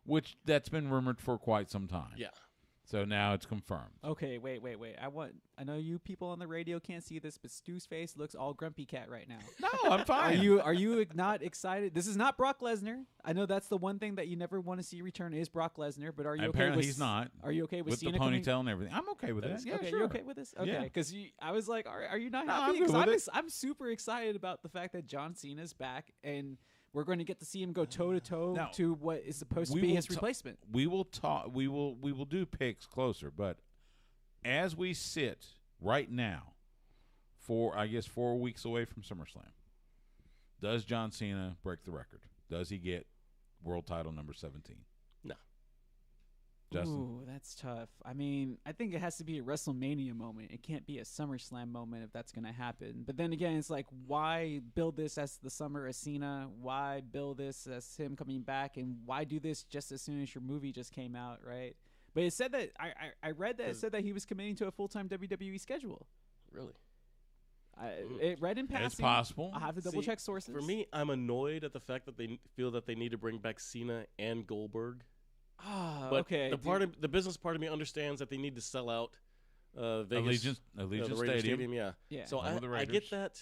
which that's been rumored for quite some time. Yeah. So now it's confirmed. Okay, wait. I know you people on the radio can't see this, but Stu's face looks all grumpy cat right now. No, I'm fine. Are you not excited? This is not Brock Lesnar. I know that's the one thing that you never want to see return is Brock Lesnar, but are you Apparently okay with he's not. Are you okay with the Cena ponytail and everything? I'm okay with that. Yeah, okay, sure. you okay with this? Okay, because I was like, are you not No, happy? I'm good with it. I'm super excited about the fact that John Cena's back and we're going to get to see him go toe to toe to what is supposed to be his replacement. We will talk. We will do picks closer, but as we sit right now, I guess 4 weeks away from SummerSlam, does John Cena break the record? Does he get world title number 17? No. Justin? Ooh, that's tough. I mean, I think it has to be a WrestleMania moment. It can't be a SummerSlam moment if that's going to happen. But then again, it's like, why build this as the summer of Cena? Why build this as him coming back? And why do this just as soon as your movie just came out, right? But it said that, I read that it said that he was committing to a full-time WWE schedule. Really? It read in passing. It's possible. I have to double-check sources. For me, I'm annoyed at the fact that they feel that they need to bring back Cena and Goldberg. But okay. The business part of me understands that they need to sell out Vegas, Allegiant the Stadium. Yeah. So I get that,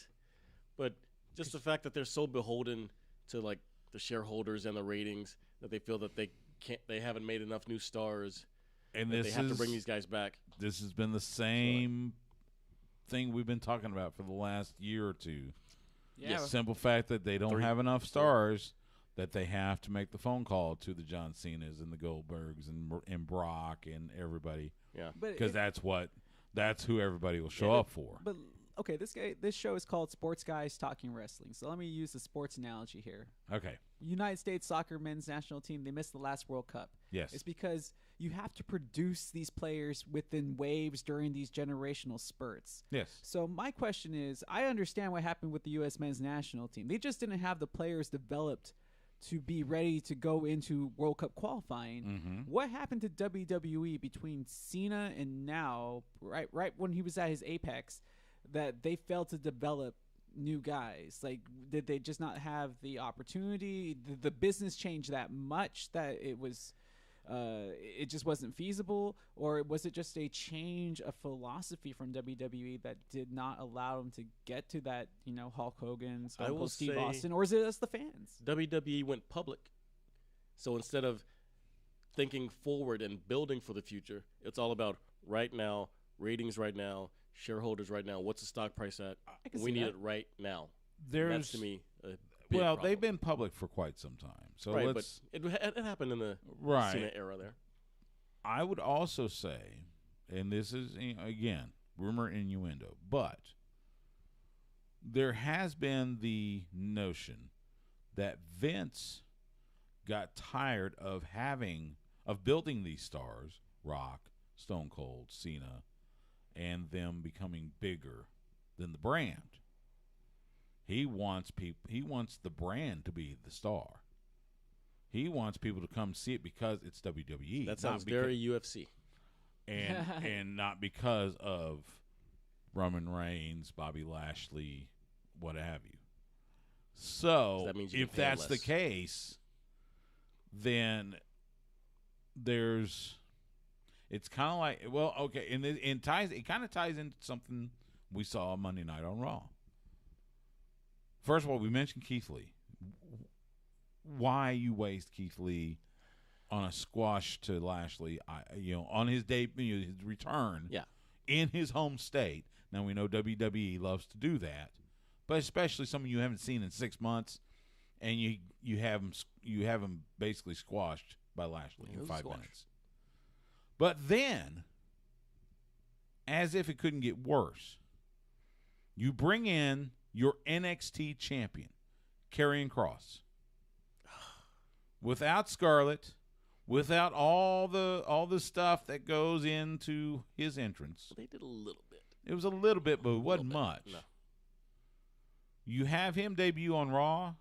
but just the fact that they're so beholden to like the shareholders and the ratings that they feel that they haven't made enough new stars, and they have to bring these guys back. This has been the same thing we've been talking about for the last year or two. Yeah. The simple fact that they don't have enough stars. That they have to make the phone call to the John Cenas and the Goldbergs and Brock and everybody. Yeah, because that's who everybody will show up for. But okay, this show is called Sports Guys Talking Wrestling. So let me use the sports analogy here. Okay. United States soccer men's national team, they missed the last World Cup. Yes. It's because you have to produce these players within waves during these generational spurts. Yes. So my question is, I understand what happened with the U.S. men's national team. They just didn't have the players developed to be ready to go into World Cup qualifying. Mm-hmm. What happened to WWE between Cena and now, right when he was at his apex, that they failed to develop new guys? Like, did they just not have the opportunity? Did the business change that much that it was it just wasn't feasible? Or was it just a change of philosophy from WWE that did not allow them to get to that, Hulk Hogan, Stone Cold Steve Austin? Or is it us, the fans? WWE went public. So instead of thinking forward and building for the future, it's all about right now, ratings right now, shareholders right now. What's the stock price at? We need it right now. That's, to me, well, they've been public for quite some time. So but it happened in the Cena era there. I would also say, and this is, again, rumor innuendo, but there has been the notion that Vince got tired of building these stars, Rock, Stone Cold, Cena, and them becoming bigger than the brand. He wants the brand to be the star. He wants people to come see it because it's WWE. That sounds very UFC. And not because of Roman Reigns, Bobby Lashley, what have you. So if that's the case, then it's kind of like, well, okay, and it kind of ties into something we saw on Monday Night on Raw. First of all, we mentioned Keith Lee. Why you waste Keith Lee on a squash to Lashley? On his debut, his return, in his home state. Now we know WWE loves to do that, but especially someone you haven't seen in 6 months, and you have him basically squashed by Lashley in 5 minutes. But then, as if it couldn't get worse, you bring in your NXT champion, Karrion Kross. Without Scarlett, without all the stuff that goes into his entrance. They did a little bit. It was a little bit, but it wasn't much. No. You have him debut on Raw,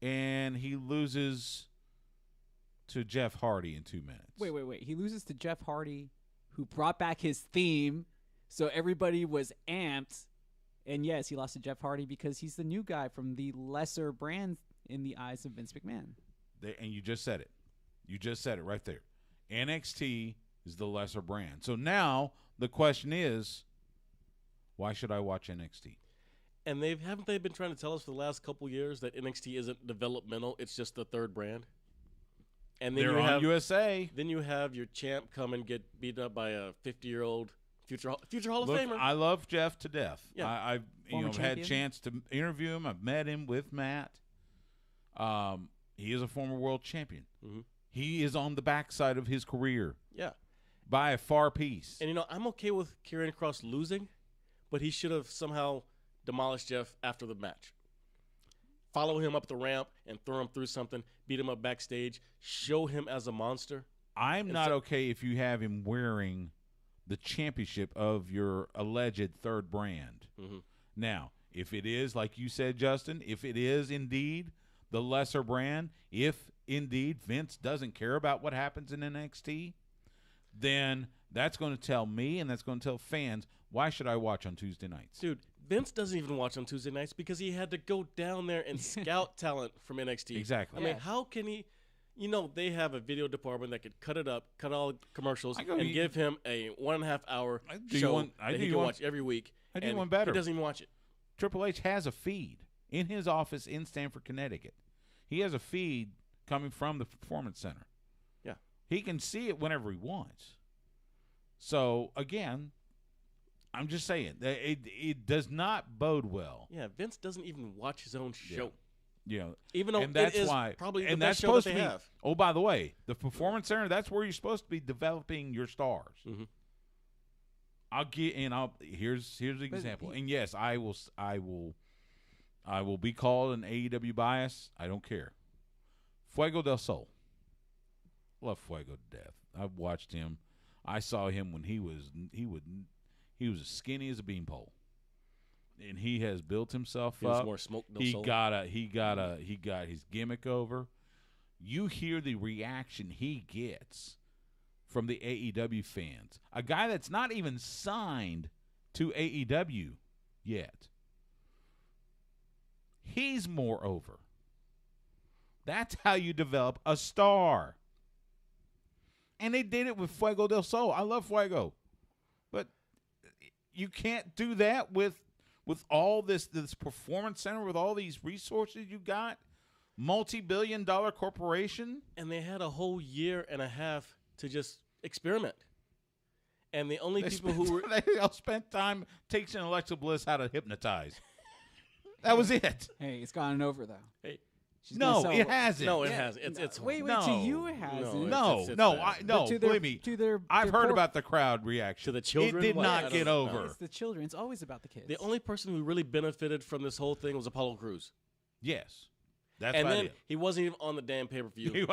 and he loses to Jeff Hardy in 2 minutes. Wait. He loses to Jeff Hardy, who brought back his theme, so everybody was amped. And yes, he lost to Jeff Hardy because he's the new guy from the lesser brand in the eyes of Vince McMahon. And you just said it. You just said it right there. NXT is the lesser brand. So now the question is, why should I watch NXT? And haven't they been trying to tell us for the last couple years that NXT isn't developmental, it's just the third brand? And then they're on USA. Then you have your champ come and get beat up by a 50-year-old future Hall of Famer. I love Jeff to death. Yeah. I've had a chance to interview him. I've met him with Matt. He is a former world champion. Mm-hmm. He is on the backside of his career. Yeah. By a far piece. And, I'm okay with Karrion Kross losing, but he should have somehow demolished Jeff after the match. Follow him up the ramp and throw him through something, beat him up backstage, show him as a monster. I'm not okay if you have him wearing the championship of your alleged third brand. Mm-hmm. Now, if it is, like you said, Justin, if it is indeed the lesser brand, if indeed Vince doesn't care about what happens in NXT, then that's going to tell me and that's going to tell fans, why should I watch on Tuesday nights? Dude, Vince doesn't even watch on Tuesday nights because he had to go down there and scout talent from NXT. Exactly. I mean, how can he – they have a video department that could cut it up, cut all commercials, and give him a 1.5 hour show that he can watch every week. I do one better. He doesn't even watch it. Triple H has a feed in his office in Stamford, Connecticut. He has a feed coming from the Performance Center. Yeah. He can see it whenever he wants. So, again, I'm just saying, it does not bode well. Yeah, Vince doesn't even watch his own show. Yeah. Even though that's it is why, probably the and best that's show that supposed they to be, have. Oh, by the way, the Performance Center, that's where you're supposed to be developing your stars. Mm-hmm. Here's the example. And yes, I will be called an AEW bias. I don't care. Fuego del Sol. Love Fuego to death. I've watched him. I saw him when he was as skinny as a beanpole. And he has built himself up. More smoke, no he soul. got his gimmick over. You hear the reaction he gets from the AEW fans. A guy that's not even signed to AEW yet. He's more over. That's how you develop a star. And they did it with Fuego del Sol. I love Fuego. But you can't do that with all this Performance Center, with all these resources you got. Multi-billion-dollar corporation. And they had a whole year and a half to just experiment. And the only people who were... They all spent time teaching Alexa Bliss how to hypnotise. That was it. Hey, it's gone over, though. Hey. No, it hasn't. No, it hasn't. It's wait, no. to you it hasn't. No, believe me. I've heard about the crowd reaction. To the children? It did not get over. It's the children. It's always about the kids. The only person who really benefited from this whole thing was Apollo Crews. Yes. That's and what then he wasn't even on the damn pay-per-view.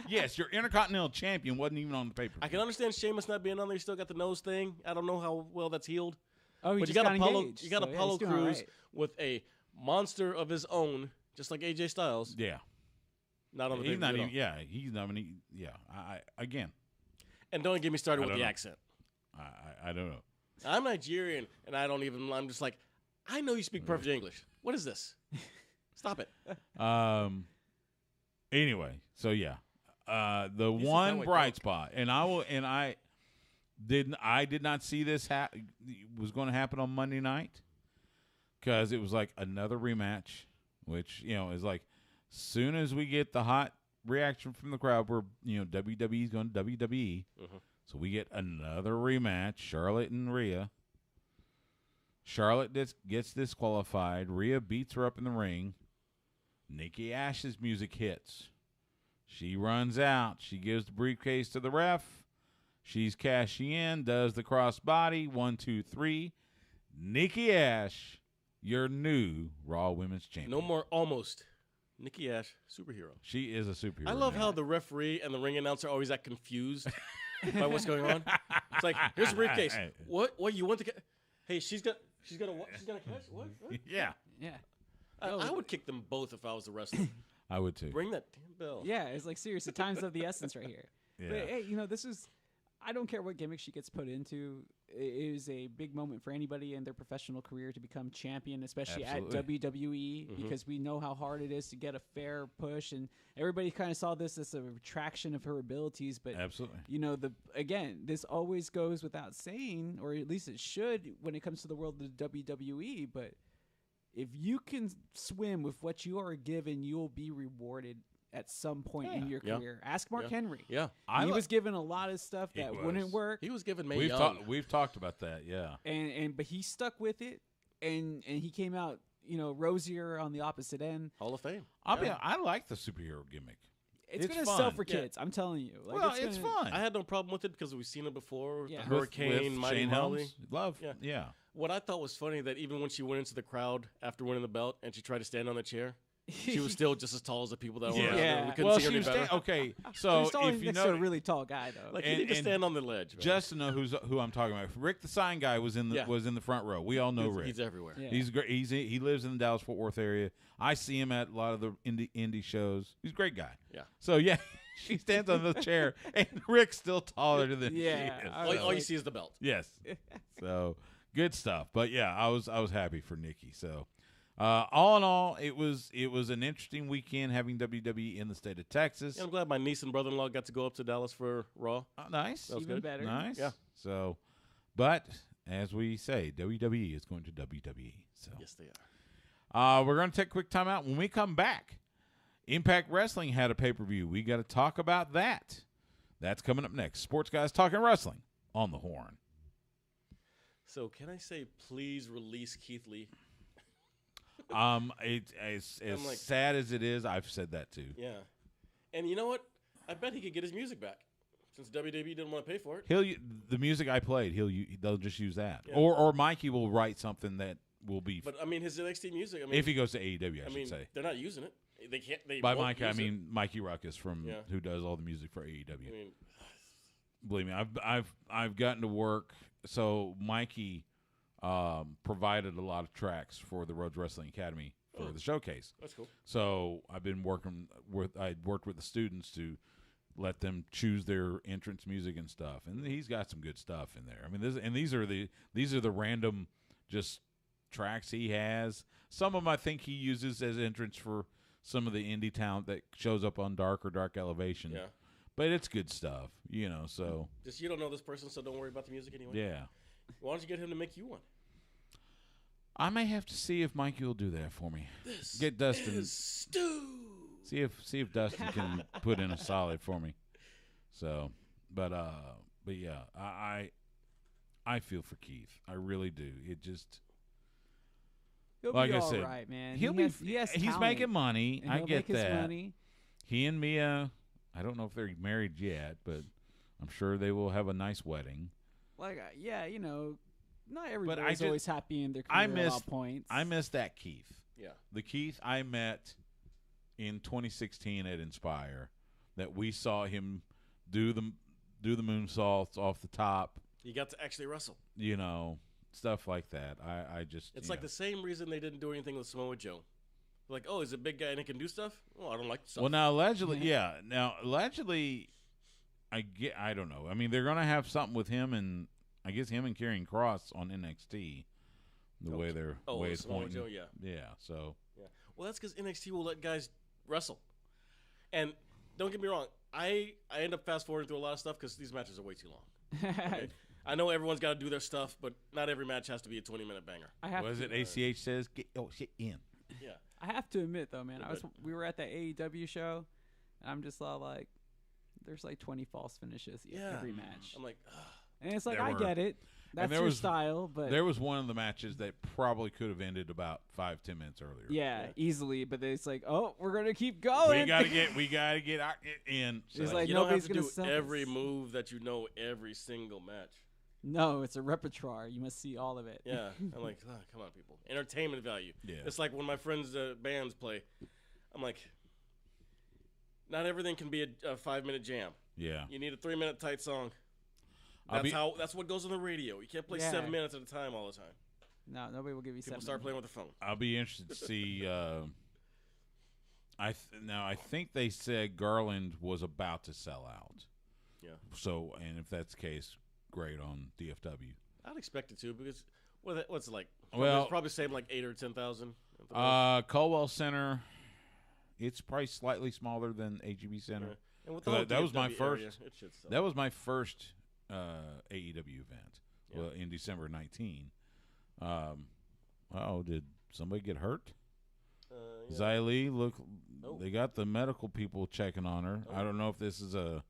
Yes, your Intercontinental Champion wasn't even on the pay-per-view. I can understand Sheamus not being on there. He still got the nose thing. I don't know how well that's healed. Oh, but you got Apollo. You got Apollo Crews with a monster of his own, just like AJ Styles. Yeah. Not on the he's pay-per-view. not even. Yeah, he's not even. Yeah. Again. And don't get me started with the accent. I don't know. I'm Nigerian, and I'm just like, I know you speak perfect English. What is this? Stop it. Anyway, so yeah, the one bright spot, and I did not see this was going to happen on Monday night, because it was like another rematch, which is like, soon as we get the hot reaction from the crowd, we're WWE's going to WWE, so we get another rematch, Charlotte and Rhea. Charlotte gets disqualified. Rhea beats her up in the ring. Nikki Ash's music hits. She runs out. She gives the briefcase to the ref. She's cashing in, does the crossbody. 1, 2, 3. Nikki Ash, your new Raw Women's Champion. No more almost. Nikki Ash, superhero. She is a superhero. I love how the referee and the ring announcer always act confused by what's going on. It's like, here's the briefcase. What you want to? Hey, she's gonna catch what? Yeah. I would kick them both if I was the wrestler. I would too. Bring that damn bell. Yeah, it's like, seriously, time's of the essence right here. Yeah. But hey, this is, I don't care what gimmick she gets put into. It is a big moment for anybody in their professional career to become champion, especially at WWE, because we know how hard it is to get a fair push, and everybody kind of saw this as a retraction of her abilities. But this always goes without saying, or at least it should when it comes to the world of the WWE. But if you can swim with what you are given, you will be rewarded at some point in your career. Ask Mark Henry. Yeah. He was given a lot of stuff that wouldn't work. He was given Mae Young. We've talked about that, but he stuck with it, and he came out, rosier on the opposite end. Hall of Fame. I like the superhero gimmick. It's going to sell for kids. I'm telling you. It's fun. I had no problem with it because we've seen it before. Yeah. The Hurricane, with Mighty Shane Molly. Love. Yeah. What I thought was funny that even when she went into the crowd after winning the belt and she tried to stand on the chair, she was still just as tall as the people that were around her. We couldn't see her any better. Okay, so if you know, a really tall guy though, you need to stand on the ledge. Man. Just to know who I'm talking about, Rick the Sign Guy was in the front row. We all know Rick. He's everywhere. Yeah. He's great. He lives in the Dallas-Fort Worth area. I see him at a lot of the indie shows. He's a great guy. Yeah. So she stands on the chair, and Rick's still taller than she is. All you see is the belt. Yes. So good stuff. But I was happy for Nikki. So. All in all, it was an interesting weekend having WWE in the state of Texas. Yeah, I'm glad my niece and brother-in-law got to go up to Dallas for Raw. Nice. That was Even good. better. Nice. Yeah. So, but as we say, WWE is going to WWE. So yes, they are. We're going to take a quick time out. When we come back, Impact Wrestling had a pay-per-view. We got to talk about that. That's coming up next. Sports Guys Talking Wrestling on the Horn. So can I say, please release Keith Lee? As sad as it is, I've said that too. Yeah, and you know what? I bet he could get his music back since WWE didn't want to pay for it. The music I played, they'll just use that, yeah. or Mikey will write something that will be. But I mean, his NXT music. If he goes to AEW, I should say they're not using it. They can't. They by won't Mikey, use I mean Mikey Ruckus who does all the music for AEW. I mean, believe me, I've gotten to work. So Mikey provided a lot of tracks for the Rhodes Wrestling Academy for the showcase. That's cool. So I've been I worked with the students to let them choose their entrance music and stuff, and he's got some good stuff in there. I mean, these are the random just tracks he has. Some of them I think he uses as entrance for some of the indie talent that shows up on Dark or Dark Elevation. Yeah. But it's good stuff, so. Just you don't know this person, so don't worry about the music anyway. Yeah. Why don't you get him to make you one? I may have to see if Mikey will do that for me. Get Dustin. Stew. See if Dustin can put in a solid for me. So, but yeah, I feel for Keith. I really do. It just. He'll like be I said, right, man. He's making money. I get that. Money. He and Mia, I don't know if they're married yet, but I'm sure they will have a nice wedding. Not everybody's always happy in their career at all points. I miss that Keith. Yeah. The Keith I met in 2016 at Inspire, that we saw him do the moonsaults off the top. You got to actually wrestle. Stuff like that. I just. It's like the same reason they didn't do anything with Samoa Joe. Like, oh, he's a big guy and he can do stuff? Well, I don't like stuff. Well, now allegedly, I don't know. I mean, they're gonna have something with him and I guess him and Karrion Kross on NXT. The way they're it's pointing. Joe, yeah. So. Yeah. Well, that's because NXT will let guys wrestle. And don't get me wrong, I end up fast forwarding through a lot of stuff because these matches are way too long. Okay? I know everyone's got to do their stuff, but not every match has to be a 20-minute banger. What is it? ACH says, get shit in. Yeah. I have to admit though, man, we were at that AEW show, and I'm just all like, there's like 20 false finishes every match. I'm like, ugh. And it's like, I get it. That's your style, but there was one of the matches that probably could have ended about 5-10 minutes earlier. Yeah, easily. But it's like, oh, we're gonna keep going. We gotta get in. So. It's like you nobody's don't have to gonna do every move that you know every single match. No, it's a repertoire. You must see all of it. Yeah, I'm like, come on, people. Entertainment value. Yeah. It's like when my friends' bands play. I'm like, not everything can be a 5-minute jam. Yeah. You need a 3-minute tight song. That's what goes on the radio. You can't play 7 minutes at a time all the time. No, nobody will give you 7 minutes. People start playing with the phone. I'll be interested to see. I think they said Garland was about to sell out. Yeah. So, and if that's the case, great on DFW. I'd expect it to because what's it like? Well, it's probably same like 8 or 10,000. Caldwell Center, it's probably slightly smaller than AGB Center. Yeah. And with the that was my first. Area, that was my first AEW event in December 19. Did somebody get hurt? Xylee, look, they got the medical people checking on her. I don't know if this is a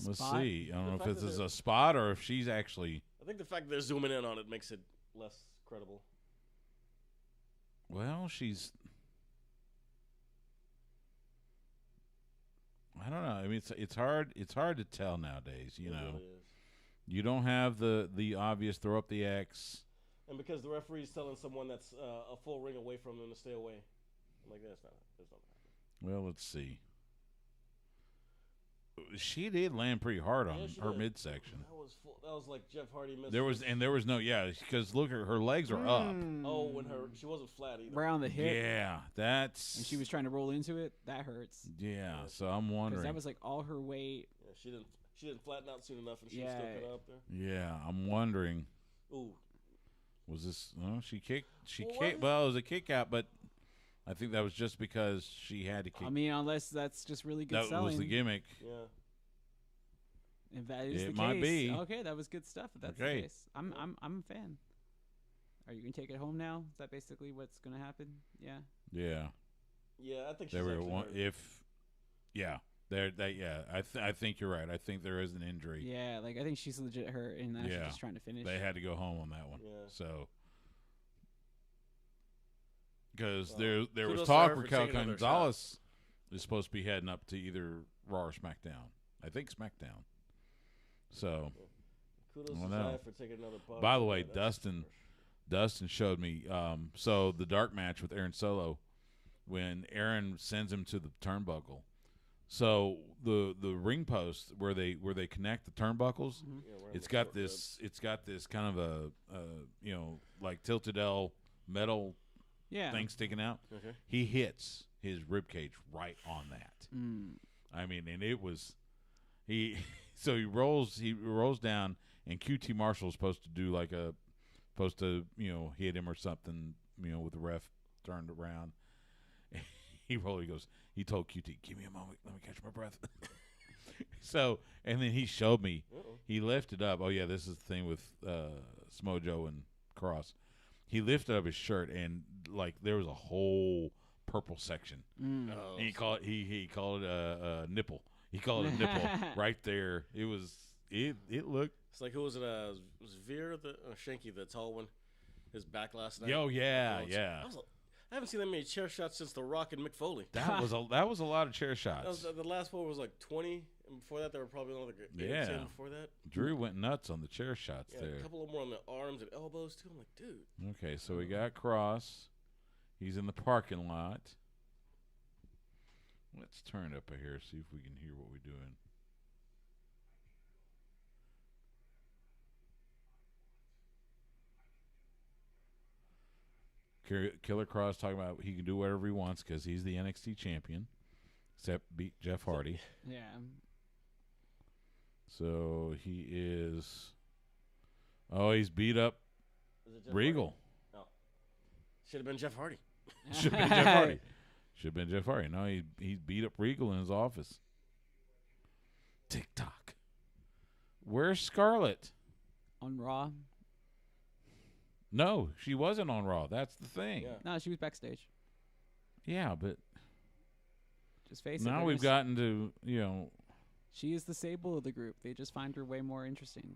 let's see. I don't know if this is a spot or if she's actually. I think the fact that they're zooming in on it makes it less credible. Well, she's. I don't know. I mean, it's hard. It's hard to tell nowadays. You know, really is. You don't have the obvious throw up the X. And because the referee's telling someone that's a full ring away from them to stay away, I'm like, that's not happening. Well, let's see. She did land pretty hard on her midsection. That was like Jeff Hardy missed. There was no because look at her legs are up. Oh, when she wasn't flat either. Around the hip. Yeah, that's. And she was trying to roll into it. That hurts. Yeah, so I'm wondering. That was like all her weight. Yeah, she didn't flatten out soon enough, and she was still kind of up there. Yeah, I'm wondering. Ooh. Was this? No, she kicked. Well, it was a kick out, but I think that was just because she had to kick. I mean, unless that's just really good selling. That was the gimmick. Yeah. If that is the case, might be. Okay, that was good stuff. If that's the case, I'm a fan. Are you gonna take it home now? Is that basically what's gonna happen? Yeah. Yeah. Yeah, I think she's I think you're right. I think there is an injury. Yeah, like I think she's legit hurt, and she's just trying to finish. They had to go home on that one. Yeah. So. Because there was talk Raquel Gonzalez is supposed to be heading up to either Raw or SmackDown. I think SmackDown. So, kudos to for taking another bump. By the way, Dustin showed me. So the dark match with Aaron Solo, when Aaron sends him to the turnbuckle. So the ring post where they connect the turnbuckles, it's got this kind of a like tilted L metal thing sticking out. Okay. He hits his ribcage right on that. I mean, and it was so he rolls down, and QT Marshall is supposed to hit him or something, with the ref turned around. He goes, he told QT, give me a moment, let me catch my breath. So, and then he showed me, he lifted up, this is the thing with Smojo and Cross. He lifted up his shirt, and like there was a whole purple section. And he called it a nipple. He called it a nipple right there. It looked. It's like, who was it? Was Veer Shanky, the tall one? His back last night. Oh yeah. I haven't seen that many chair shots since The Rock and Mick Foley. That was a lot of chair shots. The last one was like 20, and before that there were probably another 8 or 10 before that. Drew went nuts on the chair shots there. A couple of more on the arms and elbows too. I'm like, dude. Okay, so we got Cross. He's in the parking lot. Let's turn it up here, see if we can hear what we're doing. Killer Cross talking about he can do whatever he wants because he's the NXT champion, except beat Jeff Hardy. Yeah. So he is. Oh, he's beat up Regal. No. Should have been Jeff Hardy. Should have been Jeff Hardy. Should have been Jeff Hardy. No, he beat up Regal in his office. TikTok. Where's Scarlett? On Raw. No, she wasn't on Raw. That's the thing. Yeah. No, she was backstage. Yeah, but just face it. Now we've gotten to, She is the Sable of the group. They just find her way more interesting.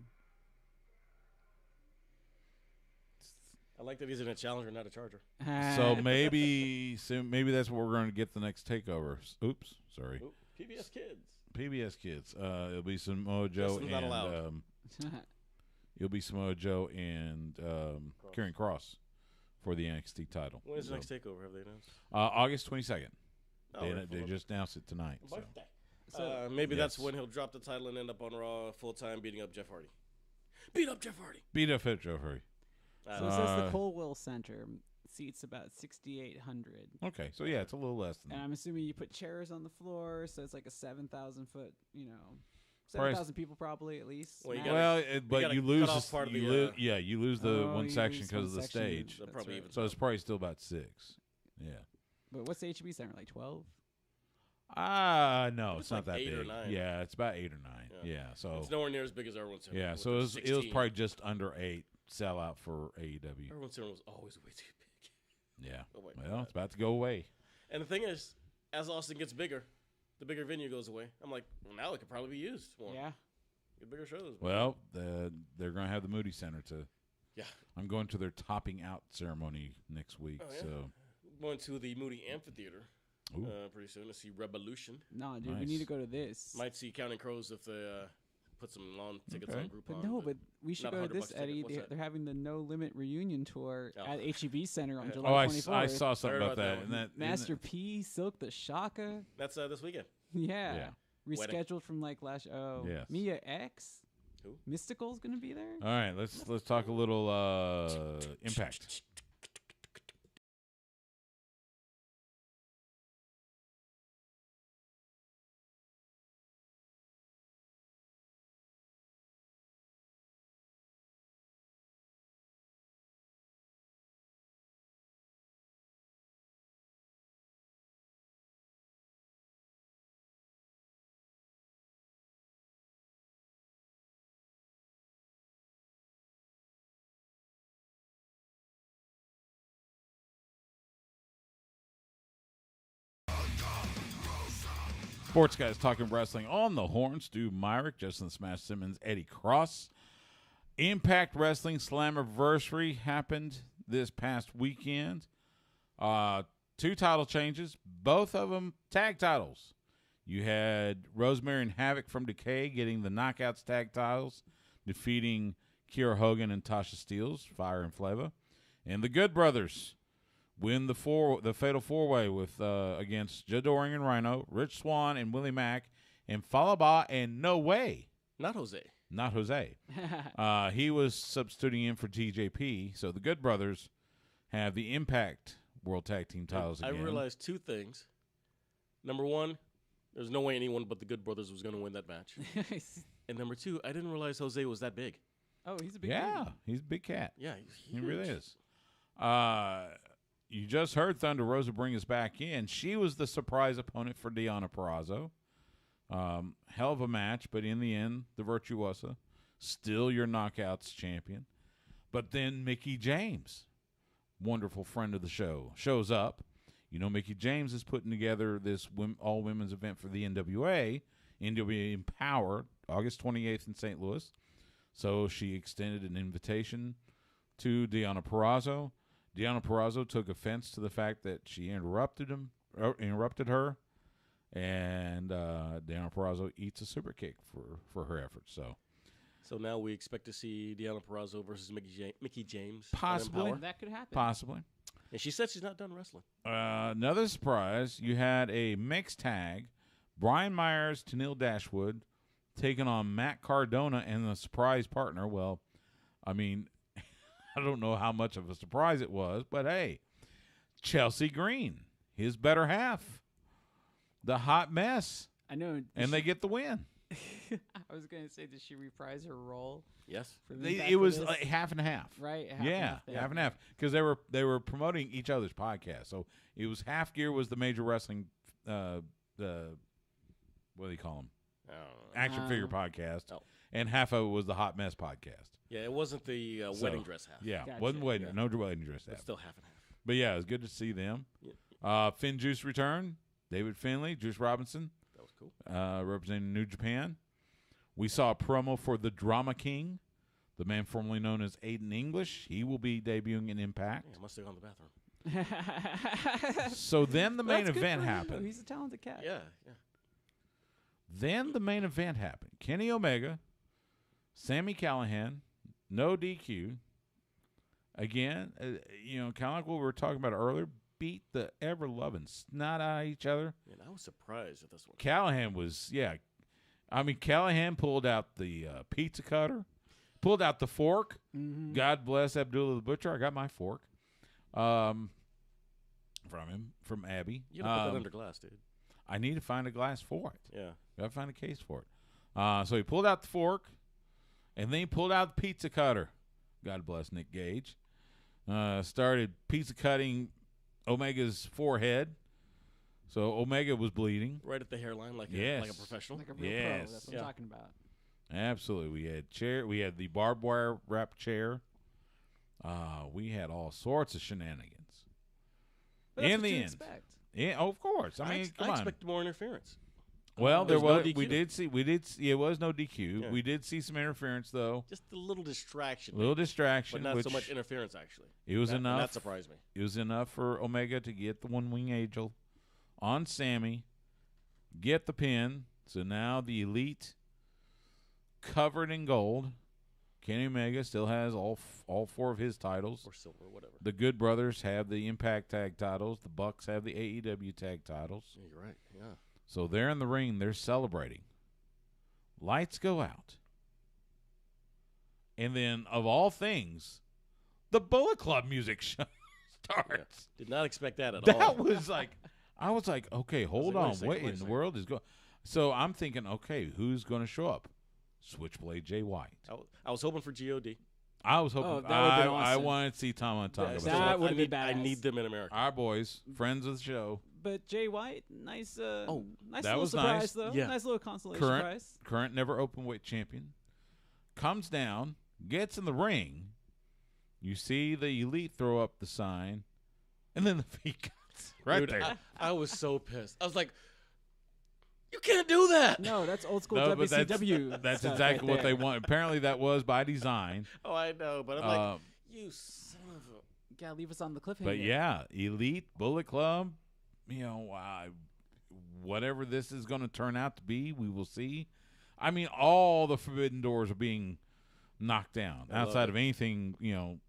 I like that he's in a challenger, not a charger. So maybe that's what we're going to get the next takeover. Oops, sorry. PBS Kids. PBS Kids. It'll be Samoa Joe and it'll be Samoa Joe and Karrion Kross for the NXT title. When is the next takeover? Have they announced? August 22nd. Oh, they just announced it tonight. So. Maybe that's when he'll drop the title and end up on Raw full time, beating up Jeff Hardy. Beat up Jeff Hardy. Beat up Jeff Hardy. So it says the Colwell Center seats about 6,800. Okay, so yeah, it's a little less than And that. I'm assuming you put chairs on the floor, so it's like a 7,000 foot, 7,000 people probably at least. Well, but you lose part of you lose the one you section lose because one of the section. stage. That's probably right. even So it's probably still about 6. Yeah. But what's the HEB center, like 12? No, it's not like that 8 big. or 9. Yeah, it's about 8 or 9. Yeah, so it's nowhere near as big as Irwin Center. yeah, with so the it was 16. probably just under 8 sellout for AEW. Irwin Center was always way too big. Yeah. Oh my Well, God. it's about to go away. And the thing is, as Austin gets bigger, the bigger venue goes away. I'm like, well, now it could probably be used more. Yeah. Get bigger shows. Well, they're going to have the Moody Center to. Yeah. I'm going to their topping out ceremony next week. Oh, yeah. So Going to the Moody Amphitheater pretty soon to see Revolution. No, dude, we Nice. need to go to this. Might see Counting Crows if they put some lawn tickets on Groupon. But no, but we should not go to $100 this, ticket. Eddie. What's that? They're having the No Limit reunion tour Oh. at HEB Center on July I 24th. saw something Heard about about that. that And that Master P, Silk the Shaka. That's this weekend. Yeah. Yeah. Wedding. Rescheduled from like last. Oh, Yes. Mia X. Who? Mystical's gonna be there. All right, let's talk a little Impact. Sports Guys Talking Wrestling on the horn. Stu Myrick, Justin Smash Simmons, Eddie Cross. Impact Wrestling Slammiversary happened this past weekend. 2 title changes, both of them tag titles. You had Rosemary and Havoc from Decay getting the Knockouts tag titles, defeating Kiera Hogan and Tasha Steelz, Fire and Flava. And the Good Brothers win the Fatal 4-Way with against Joe Doring and Rhino, Rich Swann and Willie Mack, and Falaba and No Way. Not Jose. Not Jose. He was substituting in for TJP. So the Good Brothers have the Impact World Tag Team titles again. I realized 2 things. Number 1, there's no way anyone but the Good Brothers was going to win that match. And number 2, I didn't realize Jose was that big. Oh, he's a big. Yeah, dude. he's a big cat. Yeah, he's He huge. really is. You just heard Thunder Rosa bring us back in. She was the surprise opponent for Deonna Purrazzo. Hell of a match, but in the end, the Virtuosa, still your Knockouts champion. But then Mickie James, wonderful friend of the show, shows up. You know, Mickie James is putting together this all-women's event for the NWA, NWA Empower, August 28th in St. Louis. So she extended an invitation to Deonna Purrazzo. Deonna Purrazzo took offense to the fact that she interrupted her, and Deonna Purrazzo eats a super kick for her efforts. So now we expect to see Deonna Purrazzo versus Mickie James. on Possibly. Empower. That could happen. Possibly. And she said she's not done wrestling. Another surprise, you had a mixed tag, Brian Myers, Tenille Dashwood, taking on Matt Cardona and the surprise partner. Well, I mean, I don't know how much of a surprise it was, but hey, Chelsea Green, his better half, the hot mess, I know. and they get the win. I was gonna say, did she reprise her role? Yes. For the Impact It for was this? like half and half. Right. Yeah, half and half, because they were promoting each other's podcast. So it was Half Gear was the Major Wrestling, the what do you call them? I don't know. Action figure podcast, Oh. and half of it was the Hot Mess podcast. Yeah, it wasn't the wedding dress half. Yeah, Gotcha. wasn't wedding, Yeah. no wedding dress But half. still half and half. But yeah, it was good to see them. Yeah. Finn Juice return, David Finlay, Juice Robinson, That was cool. representing New Japan. We saw a promo for the Drama King, the man formerly known as Aiden English. He will be debuting in Impact. Yeah, I must have gone to the bathroom. So then the main That's good event for him, though. happened. He's a talented cat. Yeah, yeah. Then the main event happened. Kenny Omega, Sami Callihan, no DQ. Again, kind of like what we were talking about earlier, beat the ever-loving snot out of each other. Man, I was surprised at this one. Callahan was, Callahan pulled out the pizza cutter, pulled out the fork. Mm-hmm. God bless Abdullah the Butcher. I got my fork. from Abby. You gotta put that under glass, dude. I need to find a glass for it. Yeah. Gotta find a case for it. So he pulled out the fork, and then he pulled out the pizza cutter. God bless Nick Gage. Started pizza cutting Omega's forehead. So Omega was bleeding. Right at the hairline, like a professional. Like a real pro. That's what I'm talking about. Absolutely. We had the barbed wire wrapped chair. We had all sorts of shenanigans. But that's what you expect. Yeah, of course. I mean, come on. I expect more interference. Well, there was. No we did see. It was no DQ. Yeah. We did see some interference, though. Just a little distraction. But not so much interference, actually. It was enough. And that surprised me. It was enough for Omega to get the one-wing angel on Sammy, get the pin. So now the Elite, covered in gold. Kenny Omega still has all four of his titles. Or silver, whatever. The Good Brothers have the Impact Tag titles. The Bucks have the AEW Tag titles. Yeah, you're right. Yeah. So they're in the ring. They're celebrating. Lights go out. And then, of all things, the Bullet Club music starts. Yeah. Did not expect that at all. That was like, I was like, okay, hold on. What in the world is going? So I'm thinking, okay, who's going to show up? Switchblade Jay White. I was hoping for God. I was hoping. I wanted to see Tom on top of that. Would be badass. I need them in America. Our boys, friends of the show. But Jay White, nice little was surprise, nice. though. Yeah. Nice little consolation prize. Current never openweight champion. Comes down, gets in the ring. You see the Elite throw up the sign, and then the feet cuts right there. I was so pissed. I was like, you can't do that. No, that's old school WCW. That's stuff exactly right what they want. Apparently, that was by design. Oh, I know, but I'm like, you son of a. You gotta leave us on the cliffhanger. But yeah, Elite, Bullet Club, whatever this is going to turn out to be, we will see. I mean, all the forbidden doors are being knocked down outside of anything,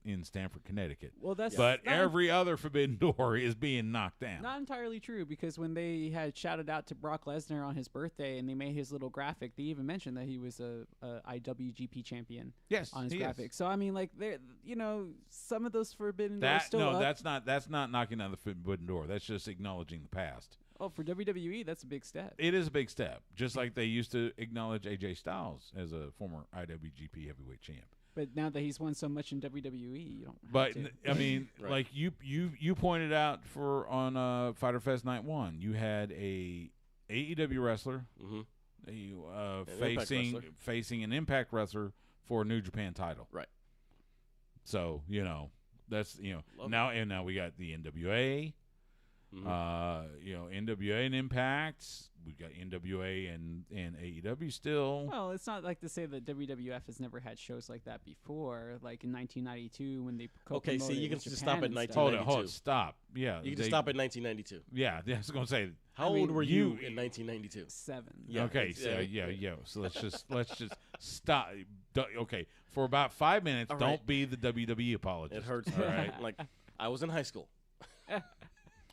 in Stamford, Connecticut. Well, every other forbidden door is being knocked down. Not entirely true, because when they had shouted out to Brock Lesnar on his birthday and they made his little graphic, they even mentioned that he was a IWGP champion. Yes, on his he graphic. is. So I mean, like, some of those forbidden doors still up. That's not knocking down the forbidden door. That's just acknowledging the past. Oh, for WWE, that's a big step. It is a big step, just like they used to acknowledge AJ Styles as a former IWGP heavyweight champ. But now that he's won so much in WWE, you don't. But have to. I mean, Right. like you pointed out on Fyter Fest Night 1, you had a AEW wrestler, facing an Impact wrestler for a New Japan title. Right. So that's now we got the NWA. NWA and Impact. We've got NWA and AEW still. Well, it's not like to say that WWF has never had shows like that before, like in 1992 when they Okay, see, you can just Japan stop at and stuff. 1992. Hold it, stop. Yeah. You can just stop at 1992. Yeah, I was going to say. How old were you in 1992? 7. Yeah, okay, so let's just stop. Okay, for about 5 minutes, All don't right. be the WWE apologist. It hurts, all right? Like, I was in high school.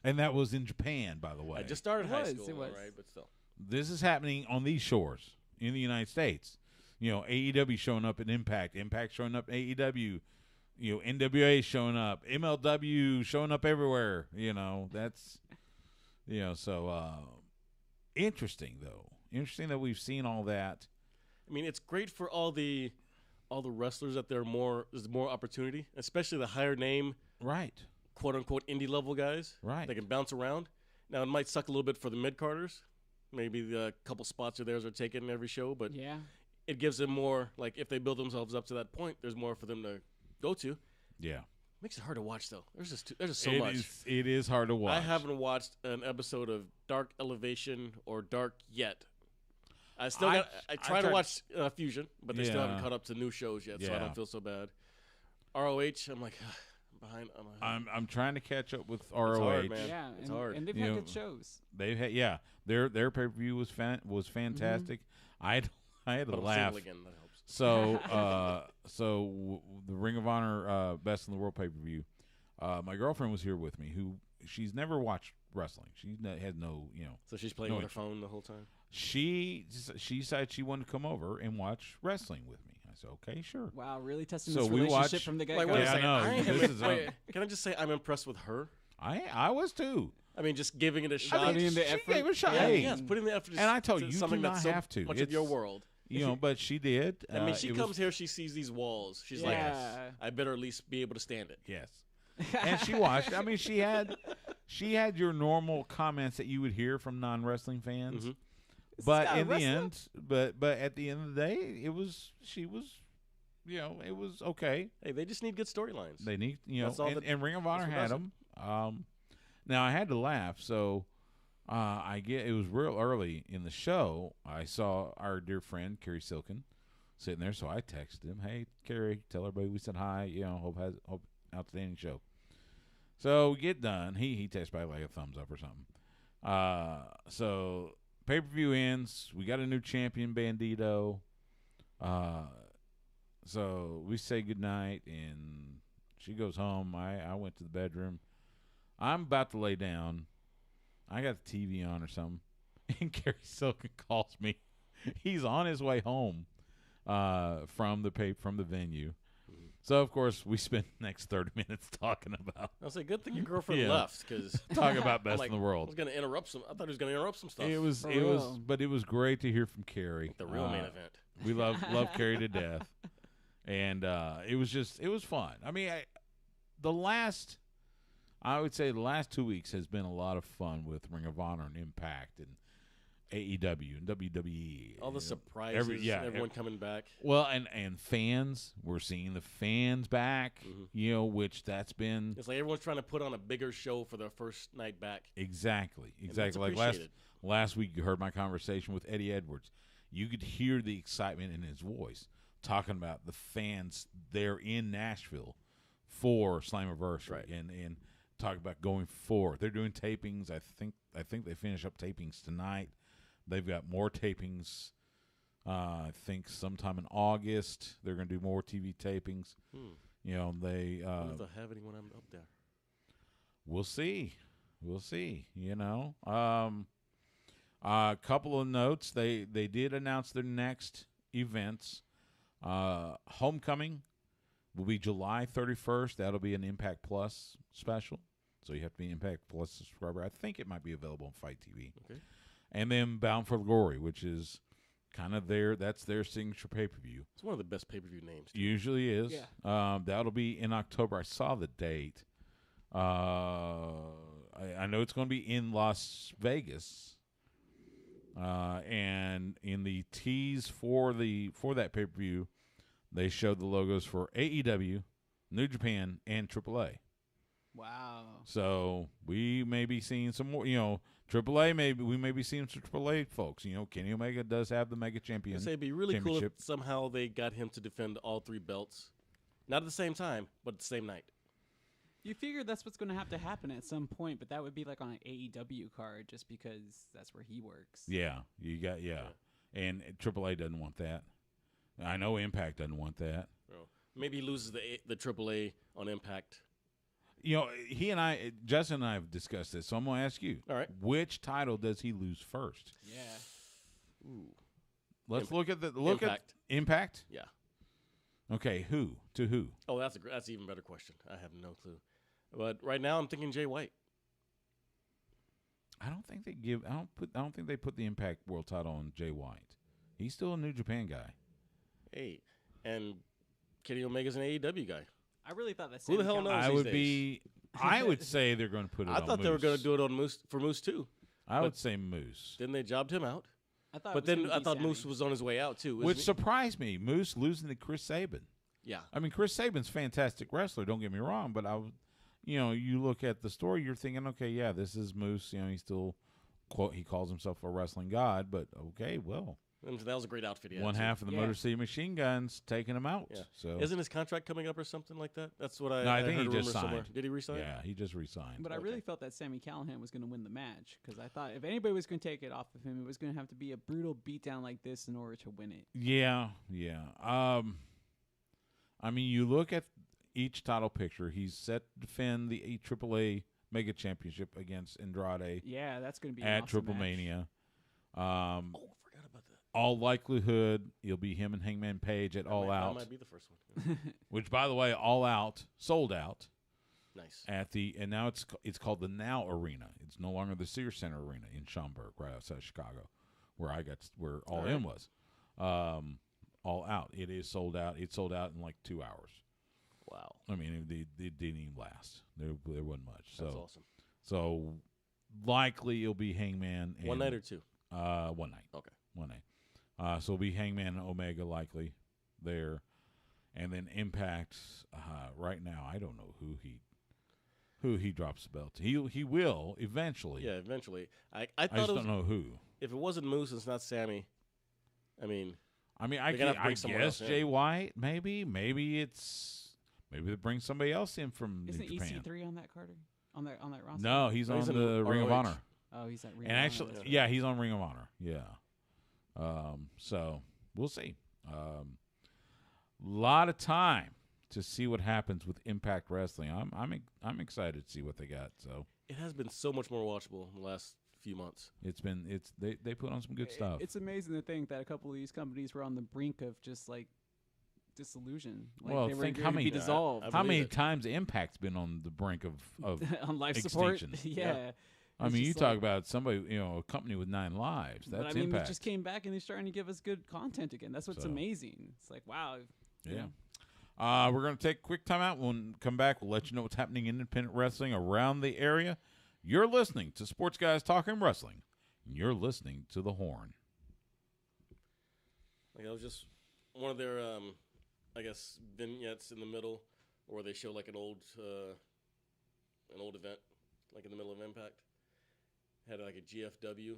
And that was in Japan, by the way. I just started high school, it was. all right? But still. This is happening on these shores in the United States. AEW showing up at Impact showing up at AEW, NWA showing up, MLW showing up everywhere. That's, so interesting though. Interesting that we've seen all that. I mean, it's great for all the wrestlers that there's more opportunity, especially the higher name, Right. quote unquote indie level guys. Right. They can bounce around. Now it might suck a little bit for the mid carders. Maybe the couple spots of theirs are taken in every show, but Yeah. it gives them more. Like if they build themselves up to that point, there's more for them to go to. Yeah. Makes it hard to watch though. There's just so much. It is hard to watch. I haven't watched an episode of Dark Elevation or Dark yet. I try to watch Fusion, but they still haven't caught up to new shows yet, so I don't feel so bad. ROH, I'm like behind. I'm trying to catch up with ROH. It's hard, man. Yeah, It's hard. and they've had good shows. They've had their pay-per-view was fantastic. I had to But I'm laugh. single again. That helps. So the Ring of Honor Best in the World pay-per-view. My girlfriend was here with me. She's never watched wrestling. She has no So she's playing with her phone the whole time. She said she wanted to come over and watch wrestling with me. I said, okay, sure. Wow, really testing So this we relationship watched- from the Like, get-go. wait a Yeah, I second. know. Can I just say I'm impressed with her? I was too. I mean, just giving it a shot. Putting in the she effort. gave it a shot. Yeah, Hey, yes, putting the effort. and I told to you, something do not that's so have to. much of your It's- world. But she did. I mean, she it comes was, here, she sees these walls. She's Yeah. like, I better at least be able to stand it. Yes. And she watched. I mean, she had your normal comments that you would hear from non-wrestling fans. Mm-hmm. But in the end, but at the end of the day, she was, it was okay. Hey, they just need good storylines. They need, That's all and Ring of Honor had them. Now I had to laugh, so it was real early in the show. I saw our dear friend Kerry Silkin sitting there, so I texted him, "Hey, Kerry, tell everybody we said hi. Hope outstanding show." So we get done. He texted back like a thumbs up or something. So pay-per-view ends. We got a new champion, Bandito. So we say goodnight, and she goes home. I went to the bedroom. I'm about to lay down. I got the TV on or something, and Kerry Silkin calls me. He's on his way home from the venue. So, of course, we spent the next 30 minutes talking about. I was like, good thing your girlfriend left, because talking about best in the I world. was going to interrupt some. I thought he was going to interrupt some stuff. It was, but it was great to hear from Kerry. The real main event. We love Kerry to death, and it was fun. I mean, I would say the last 2 weeks has been a lot of fun with Ring of Honor and Impact and AEW and WWE. All the surprises, everyone coming back. Well, and fans, we're seeing the fans back, which that's been. It's like everyone's trying to put on a bigger show for their first night back. Exactly. Like appreciated. last week, you heard my conversation with Eddie Edwards. You could hear the excitement in his voice talking about the fans there in Nashville for Slammiversary, right. and talk about going forward. They're doing tapings. I think they finish up tapings tonight. They've got more tapings. I think sometime in August they're going to do more TV tapings. They. I wonder if they'll have anyone up there. We'll see. A couple of notes. They did announce their next events. Homecoming will be July 31st. That'll be an Impact Plus special. So you have to be an Impact Plus subscriber. I think it might be available on Fight TV. Okay. And then Bound for Glory, which is kind of that's their signature pay-per-view. It's one of the best pay-per-view names. Too. Usually is. Yeah. That'll be in October. I saw the date. I know it's going to be in Las Vegas. And in the tease for that pay-per-view, they showed the logos for AEW, New Japan, and AAA. Wow. So we may be seeing some more, AAA, we may be seeing some AAA folks. Kenny Omega does have the Mega Champion. It'd be really cool if Championship. somehow they got him to defend all three belts. Not at the same time, but at the same night. You figure that's what's going to have to happen at some point, but that would be like on an AEW card just because that's where he works. Yeah, and AAA doesn't want that. I know Impact doesn't want that. Well, maybe he loses the AAA on Impact. He and I, Justin and I have discussed this, so I'm going to ask you. All right. Which title does he lose first? Yeah. Ooh. Let's look at Impact. at Impact. Yeah. Okay, who to who? Oh, that's an even better question. I have no clue. But right now, I'm thinking Jay White. I don't think they put the Impact World Title on Jay White. He's still a New Japan guy. Hey, and Kenny Omega's an AEW guy. I really thought that. Who the hell knows? I would say they're going to put it. I on thought Moose. they were going to do it on Moose too. I would say Moose. Then they jobbed him out. I thought. But then I thought Moose was on his way out too. Which surprised me. Moose losing to Chris Sabin. Yeah. I mean, Chris Sabin's a fantastic wrestler. Don't get me wrong, but you look at the story, you're thinking, okay, yeah, this is Moose. He's still, he calls himself a wrestling god, but okay, well. And that was a great outfit. One half of the Motor City Machine Guns taking him out. Yeah. So isn't his contract coming up or something like that? That's what I think heard he just signed. Somewhere. Did he resign? Yeah, he just resigned. But I really felt that Sami Callihan was going to win the match because I thought if anybody was going to take it off of him, it was going to have to be a brutal beatdown like this in order to win it. Yeah. I mean, you look at each title picture. He's set to defend the AAA Mega Championship against Andrade. Yeah, that's going to be at an awesome Triple match. Mania. I forgot about that. all likelihood, it'll be him and Hangman Page at All Out. That might be the first one. Which, by the way, All Out sold out. Nice. And now it's called the Now Arena. It's no longer the Sears Center Arena in Schaumburg, right outside of Chicago, where All In was. All Out. It is sold out. It sold out in like 2 hours. Wow. I mean, it didn't even last. There wasn't much. That's awesome. So likely it'll be Hangman. And, 1 night or 2? 1 night. Okay. 1 night. So it'll be Hangman and Omega likely there, and then Impact. Right now, I don't know who he drops the belt to. He will eventually. Yeah, eventually. I just don't know who. If it wasn't Moose, it's not Sammy. I guess Jay White. Maybe they bring somebody else in from Isn't Japan. EC3 on that Carter? On that roster? No, he's on the Ring of Honor. Oh, he's at Ring of And Honor. actually, yeah, he's on Ring of Honor. Yeah. So we'll see. Lot of time to see what happens with Impact Wrestling. I'm excited to see what they got. So it has been so much more watchable in the last few months. They put on some good stuff. It's amazing to think that a couple of these companies were on the brink of just like dissolution. Like well, they were think how many dissolved. How many times Impact's been on the brink of on life extinction? support? Yeah. I mean, you talk about somebody, a company with 9 lives. That's Impact. They just came back and they're starting to give us good content again. That's what's amazing. It's like, wow. Yeah. We're going to take a quick time out. When we come back, we'll let you know what's happening in independent wrestling around the area. You're listening to Sports Guys Talking Wrestling, and you're listening to The Horn. Like, it was just one of their, vignettes in the middle where they show, like, an old event, like, in the middle of Impact. Had, like, a GFW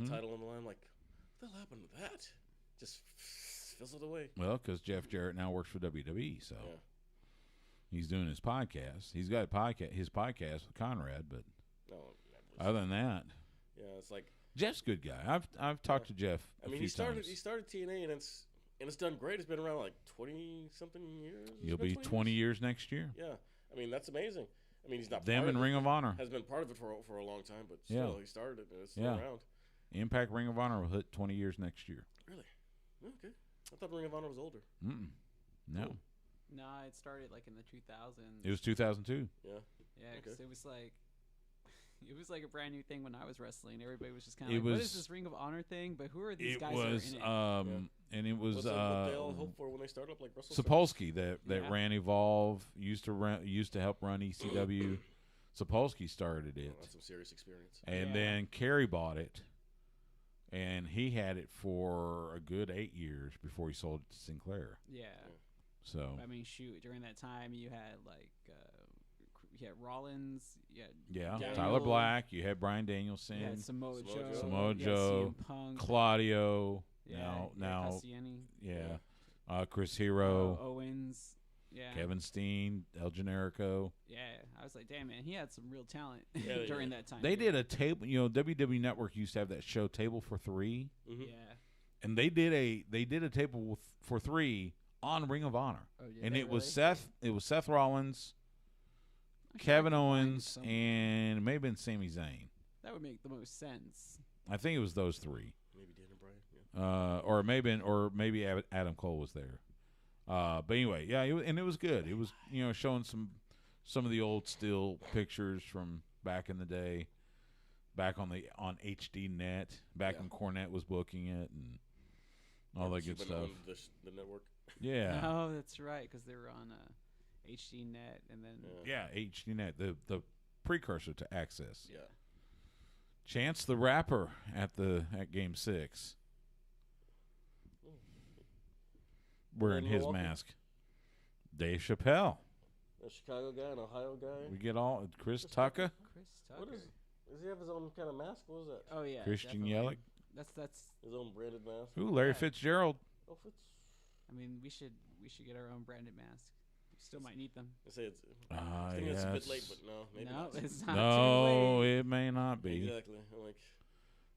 title on the line. I'm like, what the hell happened to that? Just fizzled away. Well, because Jeff Jarrett now works for WWE, so he's doing his podcast. He's got his podcast with Conrad, but other than that, it's like Jeff's a good guy. I've talked to Jeff. He started TNA, and it's done great. It's been around like 20-something years. You'll be 20 years next year. Yeah, I mean that's amazing. I mean he's not them in Ring of Honor has been part of it for a long time, but still he started it and it's still around. Impact Ring of Honor will hit 20 years next year. Really? Okay. I thought Ring of Honor was older. No. Cool. Nah, it started like in the 2000s. It was 2002. Yeah. Yeah, because it was like a brand new thing when I was wrestling. Everybody was just kind of like, what is this Ring of Honor thing? But who are these guys that are in it? And it was what they all hope for when they started up, like Russell Sapolsky that ran Evolve, used to help run ECW. Sapolsky started it. That's some serious experience. And then Kerry bought it. And he had it for a good 8 years before he sold it to Sinclair. Yeah. So I mean, shoot, during that time you had like Rollins, Tyler Black, you had Bryan Danielson, Samoa Joe, Punk, Claudio, now Cassiani. Chris Hero, Owens, Kevin Steen, El Generico. Yeah, I was like, damn man, he had some real talent during that time. They did a table. WWE Network used to have that show Table for 3. Mm-hmm. Yeah, and they did a table for 3 on Ring of Honor, and it was Seth. It was Seth Rollins, Kevin Owens, and it may have been Sami Zayn. That would make the most sense. I think it was those 3. Maybe Dan and Bryan. Or maybe Adam Cole was there. But anyway, it was good. It was showing some of the old still pictures from back in the day, back on HD Net, back when Cornette was booking it and all that good stuff. On the network. Yeah. Oh, that's right, because they were on HD Net and then HD Net, the precursor to Access. Yeah. Chance the Rapper at Game 6. Wearing his mask. Dave Chappelle. A Chicago guy, an Ohio guy. We get all Chris Tucker. What is? Does he have his own kind of mask? What is that? Oh yeah. Christian Yelich. That's his own branded mask. Ooh, Larry Fitzgerald. Oh, I mean, we should get our own branded mask. We still might need them. I say I think it's a bit late, but no, maybe not. It's not no, too late. it may not be. Exactly. I'm like.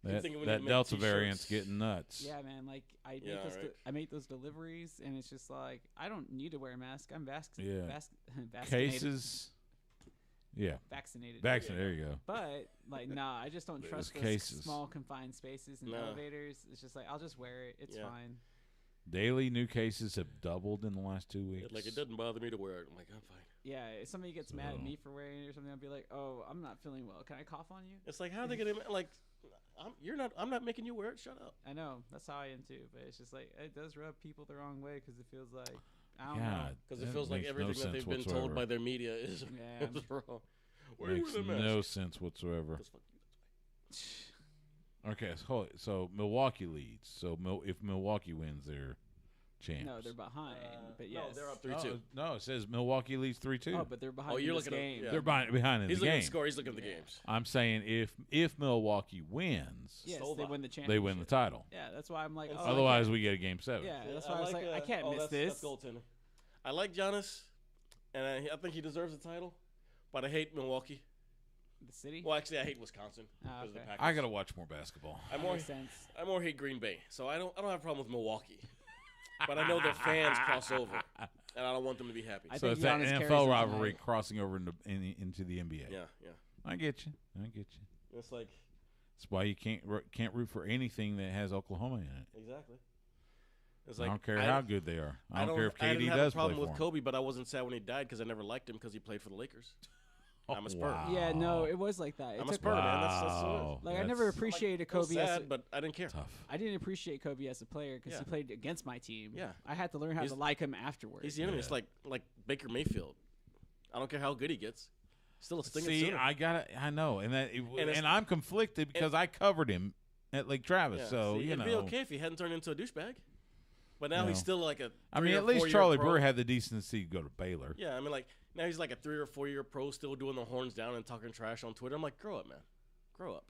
That Delta variant's getting nuts. Yeah, man. Like I make those deliveries, and it's just like I don't need to wear a mask. I'm vaccinated. Cases. vaccinated. There you go. But like, nah, I just don't trust those small confined spaces and elevators. It's just like I'll just wear it. It's fine. Daily new cases have doubled in the last 2 weeks. Like, it doesn't bother me to wear it. I'm like, I'm fine. Yeah, if somebody gets mad at me for wearing it or something, I'll be like, oh, I'm not feeling well. Can I cough on you? It's like, how are they going to, like, I'm not making you wear it. Shut up. I know. That's how I am, too. But it's just like, it does rub people the wrong way because it feels like, I don't know. Because it feels like everything that they've been told by their media is wrong. Makes no sense whatsoever. Okay, so Milwaukee leads. So if Milwaukee wins, they're champs. No, they're behind. But yes, no, they're up 3-2. No, it says Milwaukee leads 3-2. Oh, but they're behind. You're looking game. They're behind in the game. He's looking at the score. He's looking at the games. I'm saying if Milwaukee wins, yes, they win the championship. They win the title. Yeah, that's why I'm like. Otherwise, we get a game 7. Yeah, that's why I was like, I can't miss this. That's goaltender. I like Giannis, and I think he deserves the title, but I hate Milwaukee. The city? Well, actually, I hate Wisconsin. Okay. I gotta watch more basketball. I more hate Green Bay, so I don't have a problem with Milwaukee, but I know their fans cross over, and I don't want them to be happy. So it's that NFL rivalry crossing over into the NBA. Yeah. I get you. It's like that's why you can't root for anything that has Oklahoma in it. Exactly. It's I don't care how good they are. I don't care if KD does play for them. I didn't have a problem with Kobe, but I wasn't sad when he died because I never liked him because he played for the Lakers. I'm a Spur. Wow. Yeah, no, it was like that. I'm a Spur, man. That's like I never appreciated Kobe. But I didn't care. Tough. I didn't appreciate Kobe as a player because he played against my team. Yeah, I had to learn how to like him afterwards. He's the enemy. It's like Baker Mayfield. I don't care how good he gets. Still a stinging sinner. I know, and I'm conflicted because I covered him at Lake Travis. So it'd be okay if he hadn't turned into a douchebag. But now he's still like a. I mean, at least Charlie Burr had the decency to go to Baylor. Yeah, I mean, like now he's like a 3 or 4 year pro, still doing the horns down and talking trash on Twitter. I'm like, grow up, man, grow up.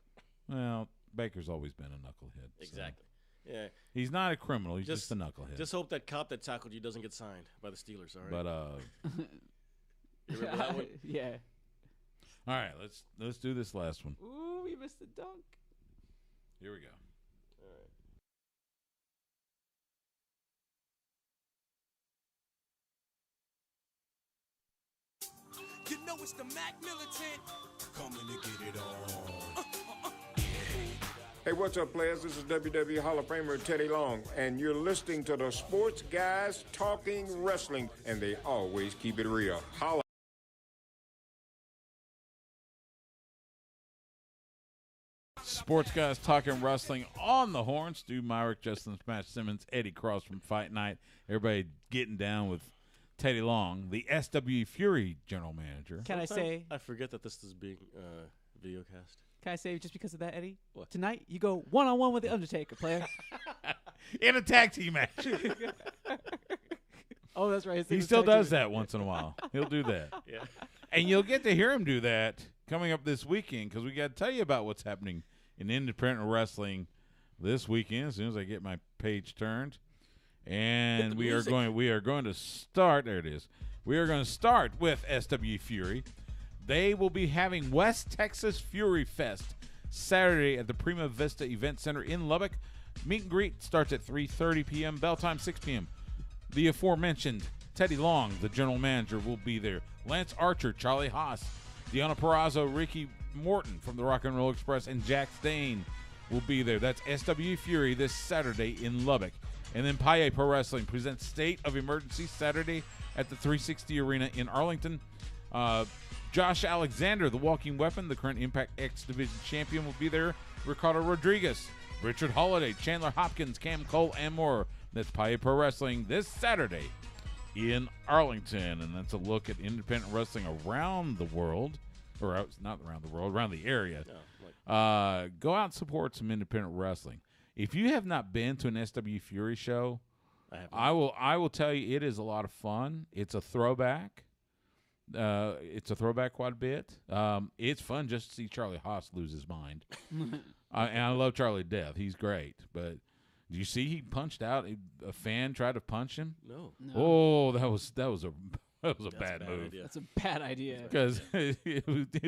Well, Baker's always been a knucklehead. Exactly. So. Yeah. He's not a criminal. He's just a knucklehead. Just hope that cop that tackled you doesn't get signed by the Steelers. All right. But you remember that one? Yeah. All right, let's do this last one. Ooh, we missed the dunk. Here we go. You know it's the Mac Militant coming to get it on. Hey, what's up, players? This is WWE Hall of Famer Teddy Long, and you're listening to the Sports Guys Talking Wrestling, and they always keep it real. Holla. Sports Guys Talking Wrestling on the horn. Stu Myrick, Justin Smash Simmons, Eddie Cross from Fight Night. Everybody getting down with Teddy Long, the SW Fury general manager. Can I say? I forget that this is being videocast. Can I say, just because of that, Eddie? What? Tonight, you go one-on-one with The Undertaker, player. In a tag team match. Oh, that's right. He still does that once in a while. He'll do that. Yeah. And you'll get to hear him do that coming up this weekend because we got to tell you about what's happening in independent wrestling this weekend as soon as I get my page turned. And we are going to start. There it is. We are going to start with SW Fury. They will be having West Texas Fury Fest Saturday at the Prima Vista Event Center in Lubbock. Meet and greet starts at 3:30 p.m. Bell time 6 p.m. The aforementioned Teddy Long, the general manager, will be there. Lance Archer, Charlie Haas, Deanna Purrazzo, Ricky Morton from the Rock and Roll Express, and Jack Stain will be there. That's SW Fury this Saturday in Lubbock. And then Paye Pro Wrestling presents State of Emergency Saturday at the 360 Arena in Arlington. Josh Alexander, the Walking Weapon, the current Impact X Division champion, will be there. Ricardo Rodriguez, Richard Holiday, Chandler Hopkins, Cam Cole, and more. That's Paye Pro Wrestling this Saturday in Arlington. And that's a look at independent wrestling around the world. Or not around the world, around the area. No, go out and support some independent wrestling. If you have not been to an SW Fury show, I will tell you it is a lot of fun. It's a throwback. Quite a bit. It's fun just to see Charlie Haas lose his mind. And I love Charlie to death. He's great. But do you see he punched out a fan tried to punch him? No. Oh, that was a bad move. Idea. That's a bad idea. Because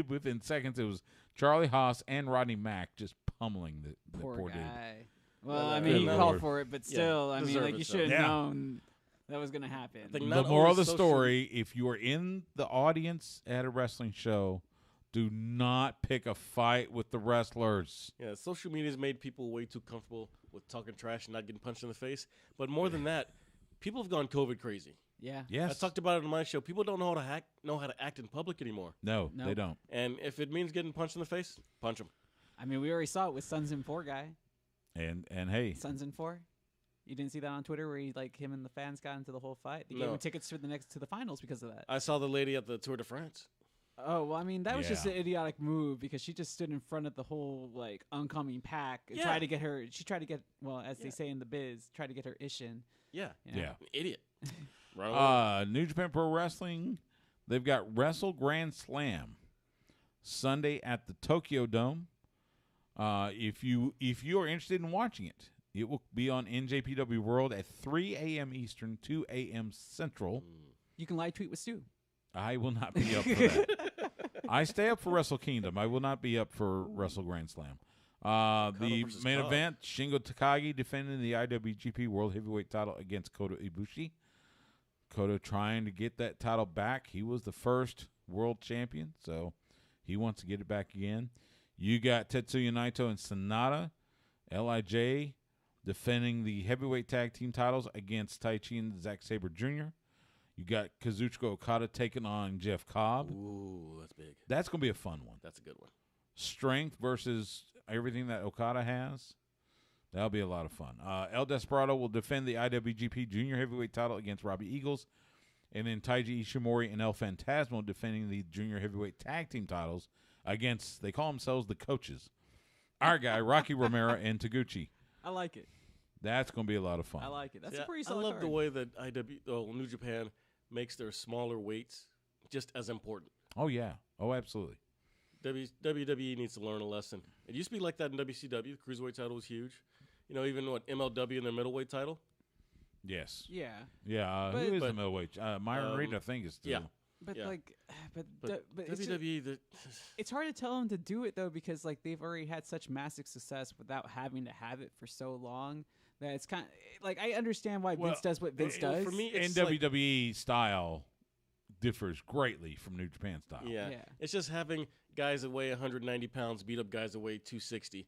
within seconds it was Charlie Haas and Rodney Mack just pummeling the poor guy. dude. Well, I mean, he called for it, but still, I mean, like, you should have known. that was going to happen. The moral of the story, if you are in the audience at a wrestling show, do not pick a fight with the wrestlers. Yeah, social media has made people way too comfortable with talking trash and not getting punched in the face. But more than that, people have gone COVID crazy. Yeah. Yes. I talked about it on my show. People don't know how to act in public anymore. No, they don't. And if it means getting punched in the face, punch them. I mean, we already saw it with Sons in 4 guy. And hey, Sons in 4. You didn't see that on Twitter where him and the fans got into the whole fight? They gave him tickets to the finals because of that. I saw the lady at the Tour de France. Oh, well, I mean, that was just an idiotic move because she just stood in front of the whole, oncoming pack and tried to get her, well, as they say in the biz, tried to get her ish in. Yeah. Yeah. Idiot. New Japan Pro Wrestling, they've got Wrestle Grand Slam Sunday at the Tokyo Dome. If you are interested in watching it, it will be on NJPW World at 3 a.m. Eastern, 2 a.m. Central. You can live tweet with Stu. I will not be up for that. I stay up for Wrestle Kingdom. I will not be up for Wrestle Grand Slam. The main event, Shingo Takagi defending the IWGP World Heavyweight title against Kota Ibushi. Kota trying to get that title back. He was the first world champion, so he wants to get it back again. You got Tetsuya Naito and Sonata, LIJ defending the heavyweight tag team titles against Taichi and Zack Sabre Jr. You got Kazuchika Okada taking on Jeff Cobb. Ooh, that's big. That's going to be a fun one. That's a good one. Strength versus everything that Okada has. That'll be a lot of fun. El Desperado will defend the IWGP Junior Heavyweight title against Robbie Eagles. And then Taiji Ishimori and El Phantasmo defending the Junior Heavyweight tag team titles against, they call themselves the coaches, our guy, Rocky Romero and Taguchi. I like it. That's going to be a lot of fun. I like it. That's a pretty solid I love card. the way that New Japan makes their smaller weights just as important. Oh, yeah. Oh, absolutely. WWE needs to learn a lesson. It used to be like that in WCW. The Cruiserweight title was huge. Even MLW in their middleweight title? Yes. Yeah. Yeah. Who is the middleweight? Myron Reed, I think, is still. Yeah. But WWE, it's hard to tell them to do it though because they've already had such massive success without having to have it for so long that it's kind of I understand why Vince does what Vince does. For me, and WWE style differs greatly from New Japan style. Yeah. It's just having guys that weigh 190 pounds beat up guys that weigh 260.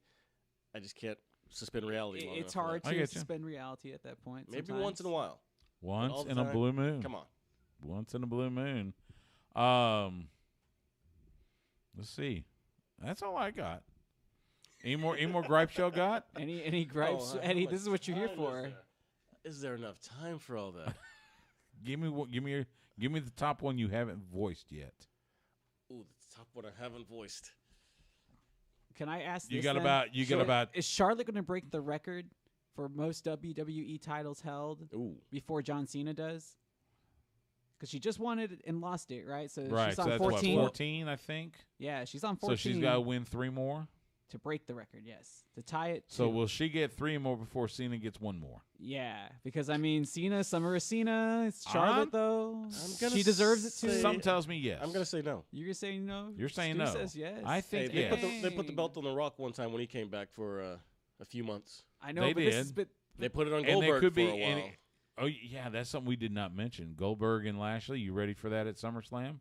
I just can't suspend reality. It's hard to suspend reality at that point. Maybe sometimes. once in a while. Once in a blue moon. Come on. Once in a blue moon. Let's see. That's all I got. Any more gripes y'all got? Any gripes, Eddie? This is what you're here for. Is there enough time for all that? Give me the top one you haven't voiced yet. Ooh, the top one I haven't voiced. Can I ask? You this got then? about. Is Charlotte going to break the record for most WWE titles held before John Cena does? Because she just won it and lost it, right? So she's on 14. What, 14, I think. Yeah, she's on 14. So she's got to win 3 more to break the record. Yes, to tie it. So will she get 3 more before Cena gets 1 more? Yeah, because Cena, Summer of Cena. It's Charlotte though. She deserves it too. Something tells me yes. I'm gonna say no. You're gonna say no. You're saying Stu no. says yes. I think they put the belt on The Rock one time when he came back for a few months. I know they did. They put it on Goldberg for a while. Oh, yeah, that's something we did not mention. Goldberg and Lashley, you ready for that at SummerSlam?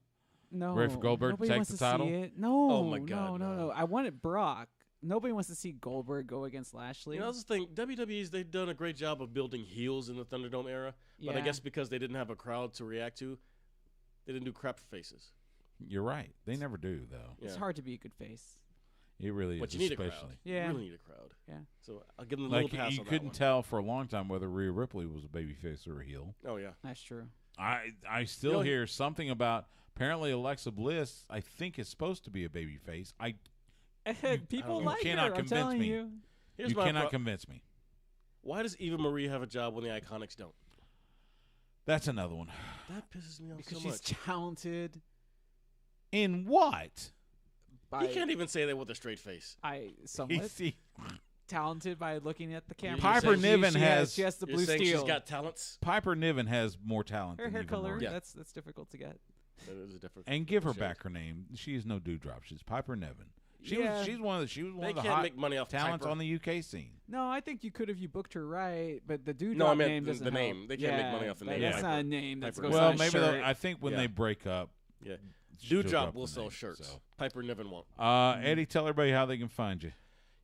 No. Ready for Goldberg to take the title? See it. No. Oh, my God. No. I wanted Brock. Nobody wants to see Goldberg go against Lashley. That's the thing. WWE's, they've done a great job of building heels in the Thunderdome era. But I guess because they didn't have a crowd to react to, they didn't do crap faces. You're right. They never do, though. It's hard to be a good face. It really is, but you need especially. a crowd. Yeah. You really need a crowd. Yeah. So I'll give them a little pass on that. You couldn't tell for a long time whether Rhea Ripley was a babyface or a heel. Oh, yeah. That's true. I still hear something about, apparently Alexa Bliss, I think, is supposed to be a babyface. People like her, I'm telling you. You cannot convince me. Why does Eva Marie have a job when the Iconics don't? That's another one. That pisses me off because so much. She's talented. In what? You can't even say that with a straight face. Somewhat talented by looking at the camera. Piper Niven she has the blue steel. She's got talents. Piper Niven has more talent. Her hair color. Marie. That's difficult to get. That is a different. And give her back her name. She is no dewdrop. She's Piper Niven. She was one of the hot make money off talents Piper. on the UK scene. No, I think you could if you booked her right, but the dude No, I meant name doesn't the help. name. They can't make money off the name. That's Yeah. not a name. That's Piper. goes Well, on a maybe shirt. I think when they break up, Yeah. she'll Dewdrop drop will the sell name, shirts. so. Piper never won't. Eddie, tell everybody how they can find you.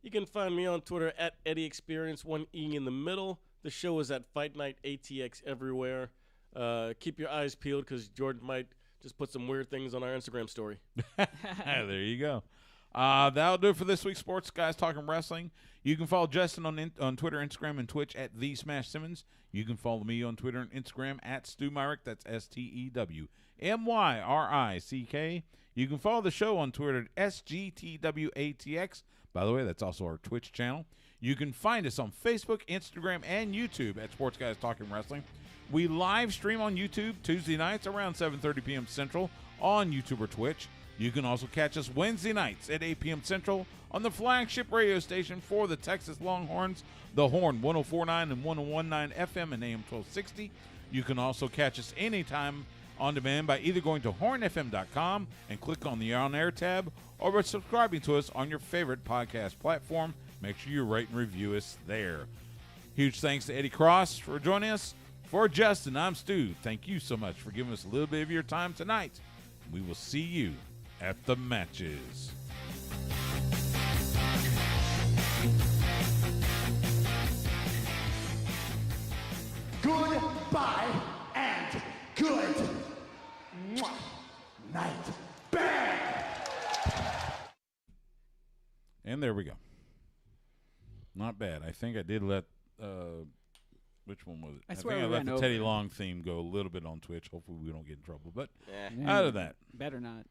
You can find me on Twitter at Eddie Experience, 1 E in the middle. The show is at Fight Night ATX everywhere. Keep your eyes peeled because Jordan might just put some weird things on our Instagram story. There you go. That'll do it for this week's Sports Guys Talking Wrestling. You can follow Justin on Twitter, Instagram, and Twitch at @TheSmashSimmons. You can follow me on Twitter and Instagram at Stu Myrick. That's STEWMYRICK. You can follow the show on Twitter at SGTWATX. By the way, that's also our Twitch channel. You can find us on Facebook, Instagram, and YouTube at Sports Guys Talking Wrestling. We live stream on YouTube Tuesday nights around 7:30 p.m. Central on YouTube or Twitch. You can also catch us Wednesday nights at 8 p.m. Central on the flagship radio station for the Texas Longhorns, The Horn, 104.9 and 101.9 FM and AM 1260. You can also catch us anytime on demand by either going to hornfm.com and click on the On Air tab or by subscribing to us on your favorite podcast platform. Make sure you rate and review us there. Huge thanks to Eddie Cross for joining us. For Justin, I'm Stu. Thank you so much for giving us a little bit of your time tonight. We will see you at the matches. Goodbye and good night. Bang! And there we go. Not bad. I think I did let which one was it? I think I let the Teddy Long theme go a little bit on Twitch. Hopefully we don't get in trouble. But out of that. Better not.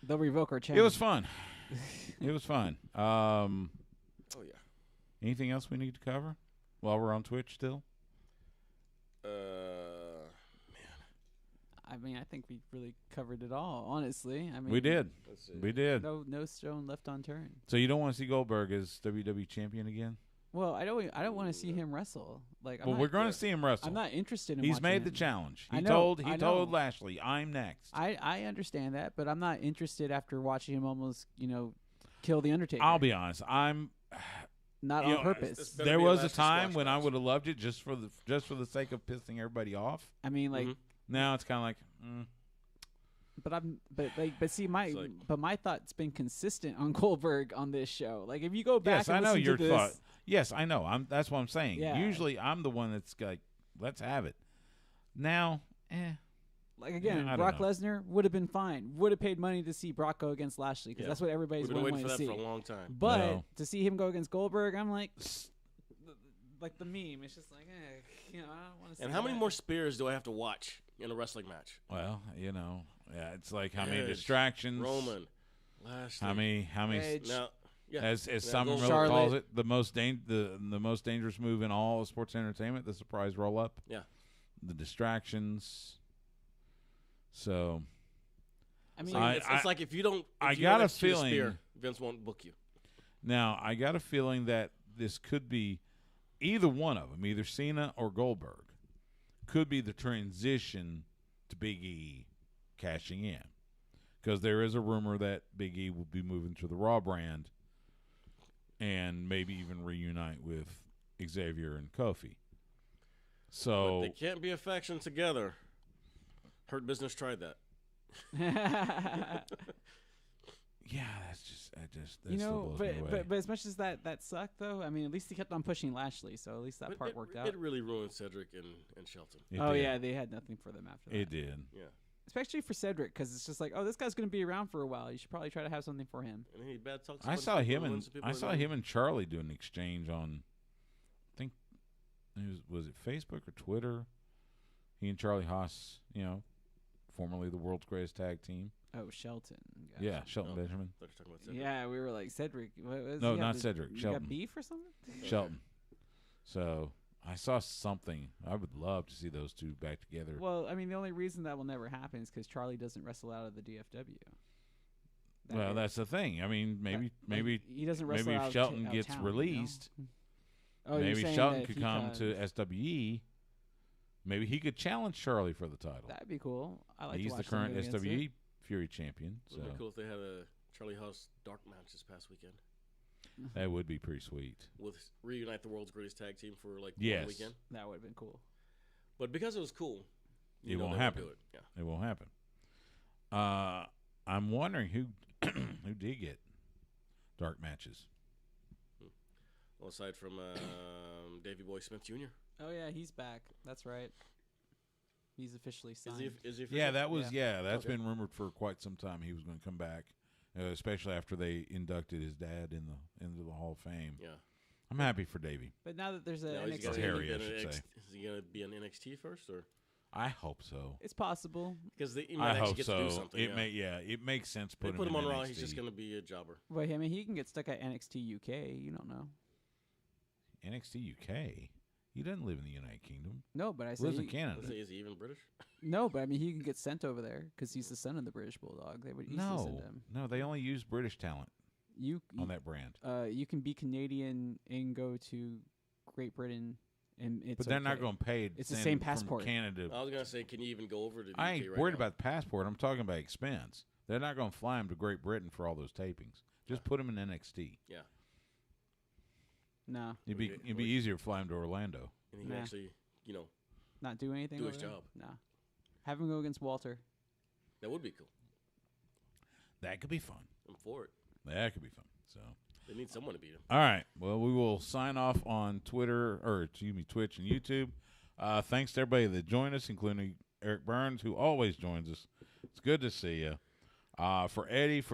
They'll revoke our channel. It was fun. It was fun. Oh, yeah. Anything else we need to cover while we're on Twitch still? I mean, I think we really covered it all, honestly. I mean, we did. We did. No stone left unturned. So you don't want to see Goldberg as WWE champion again? Well, I don't want to see him wrestle. Well, we're going to see him wrestle. I'm not interested in. He's made the challenge. He told Lashley, "I'm next." I understand that, but I'm not interested after watching him almost, kill the Undertaker. I'll be honest. I'm not on purpose. There was a time when I would have loved it just for the sake of pissing everybody off. I mean, like now it's kind of like. But my thought's been consistent on Goldberg on this show. Like if you go back, yes, I know your thought. Yes, I know. That's what I'm saying. Yeah. Usually, I'm the one that's like, let's have it. Now, Like again, Brock Lesnar would have been fine. Would have paid money to see Brock go against Lashley because that's what everybody's been waiting to see. for a long time. But to see him go against Goldberg, I'm like the meme. It's just like, I don't want to see. And how many more spears do I have to watch in a wrestling match? Well, it's like how many distractions. Roman, Lashley. How many? Edge. Now, as Simon Miller calls it, the most dangerous move in all of sports entertainment, the surprise roll up. Yeah. The distractions. So, I mean, it's like if you don't. I got a feeling spear, Vince won't book you. Now, I got a feeling that this could be either one of them, either Cena or Goldberg, could be the transition to Big E cashing in, because there is a rumor that Big E will be moving to the Raw brand, and maybe even reunite with Xavier and Kofi. So but they can't be a faction together. Hurt Business tried that. Yeah, that's but as much as that sucked though, I mean, at least he kept on pushing Lashley, so at least that part worked out. It really ruined Cedric and Shelton. Yeah, they had nothing for them after that. It did. Yeah. Especially for Cedric, because it's just like, this guy's going to be around for a while. You should probably try to have something for him. And he bad talks. I saw him and Charlie do an exchange on, I think, was it Facebook or Twitter? He and Charlie Haas, formerly the world's greatest tag team. Oh, Shelton. Gotcha. Yeah, Shelton Benjamin. Yeah, we were like, Cedric. No, not Cedric. Shelton. Got beef or something? Shelton. So I saw something. I would love to see those two back together. Well, I mean, the only reason that will never happen is because Charlie doesn't wrestle out of the DFW. That's the thing. I mean, maybe he doesn't wrestle. Maybe out if Shelton of gets town, released, maybe Shelton could come to SWE. Maybe he could challenge Charlie for the title. That'd be cool. He's the current SWE Fury champion. Wouldn't it be cool if they had a Charlie Haas dark match this past weekend. That would be pretty sweet. With reunite the world's greatest tag team for like yes. one weekend. That would have been cool. But because it was cool, it won't happen. It won't happen. I'm wondering who who did get dark matches. Well, aside from Davey Boy Smith Jr. Oh yeah, he's back. That's right. He's officially signed. Is he yeah, that was that's been rumored for quite some time. He was going to come back, especially after they inducted his dad into the Hall of Fame. Yeah, I'm happy for Davey. But now that there's a NXT, or Harry, I should say. Is he going to be an NXT first, or? I hope so. It's possible because I hope so. It makes sense. Put him on Raw. He's just going to be a jobber. Well, I mean, he can get stuck at NXT UK. You don't know. NXT UK. He doesn't live in the United Kingdom. No, but I say lives in Canada. Is he even British? No, but I mean, he can get sent over there because he's the son of the British Bulldog. They would easily send him. No, they only use British talent. On that brand. You can be Canadian and go to Great Britain, and it's. But they're not going to pay. It's the same passport. From Canada. I was going to say, can you even go over to the UK I ain't right worried now? about the passport. I'm talking about expense. They're not going to fly him to Great Britain for all those tapings. Just put him in NXT. Yeah. No. It'd be easier to fly him to Orlando. And he can actually, not do anything. Do his job. No. Have him go against Walter. That would be cool. That could be fun. I'm for it. That could be fun. So they need someone to beat him. All right. Well, we will sign off on Twitch and YouTube. Thanks to everybody that joined us, including Eric Burns, who always joins us. It's good to see you. For Eddie, for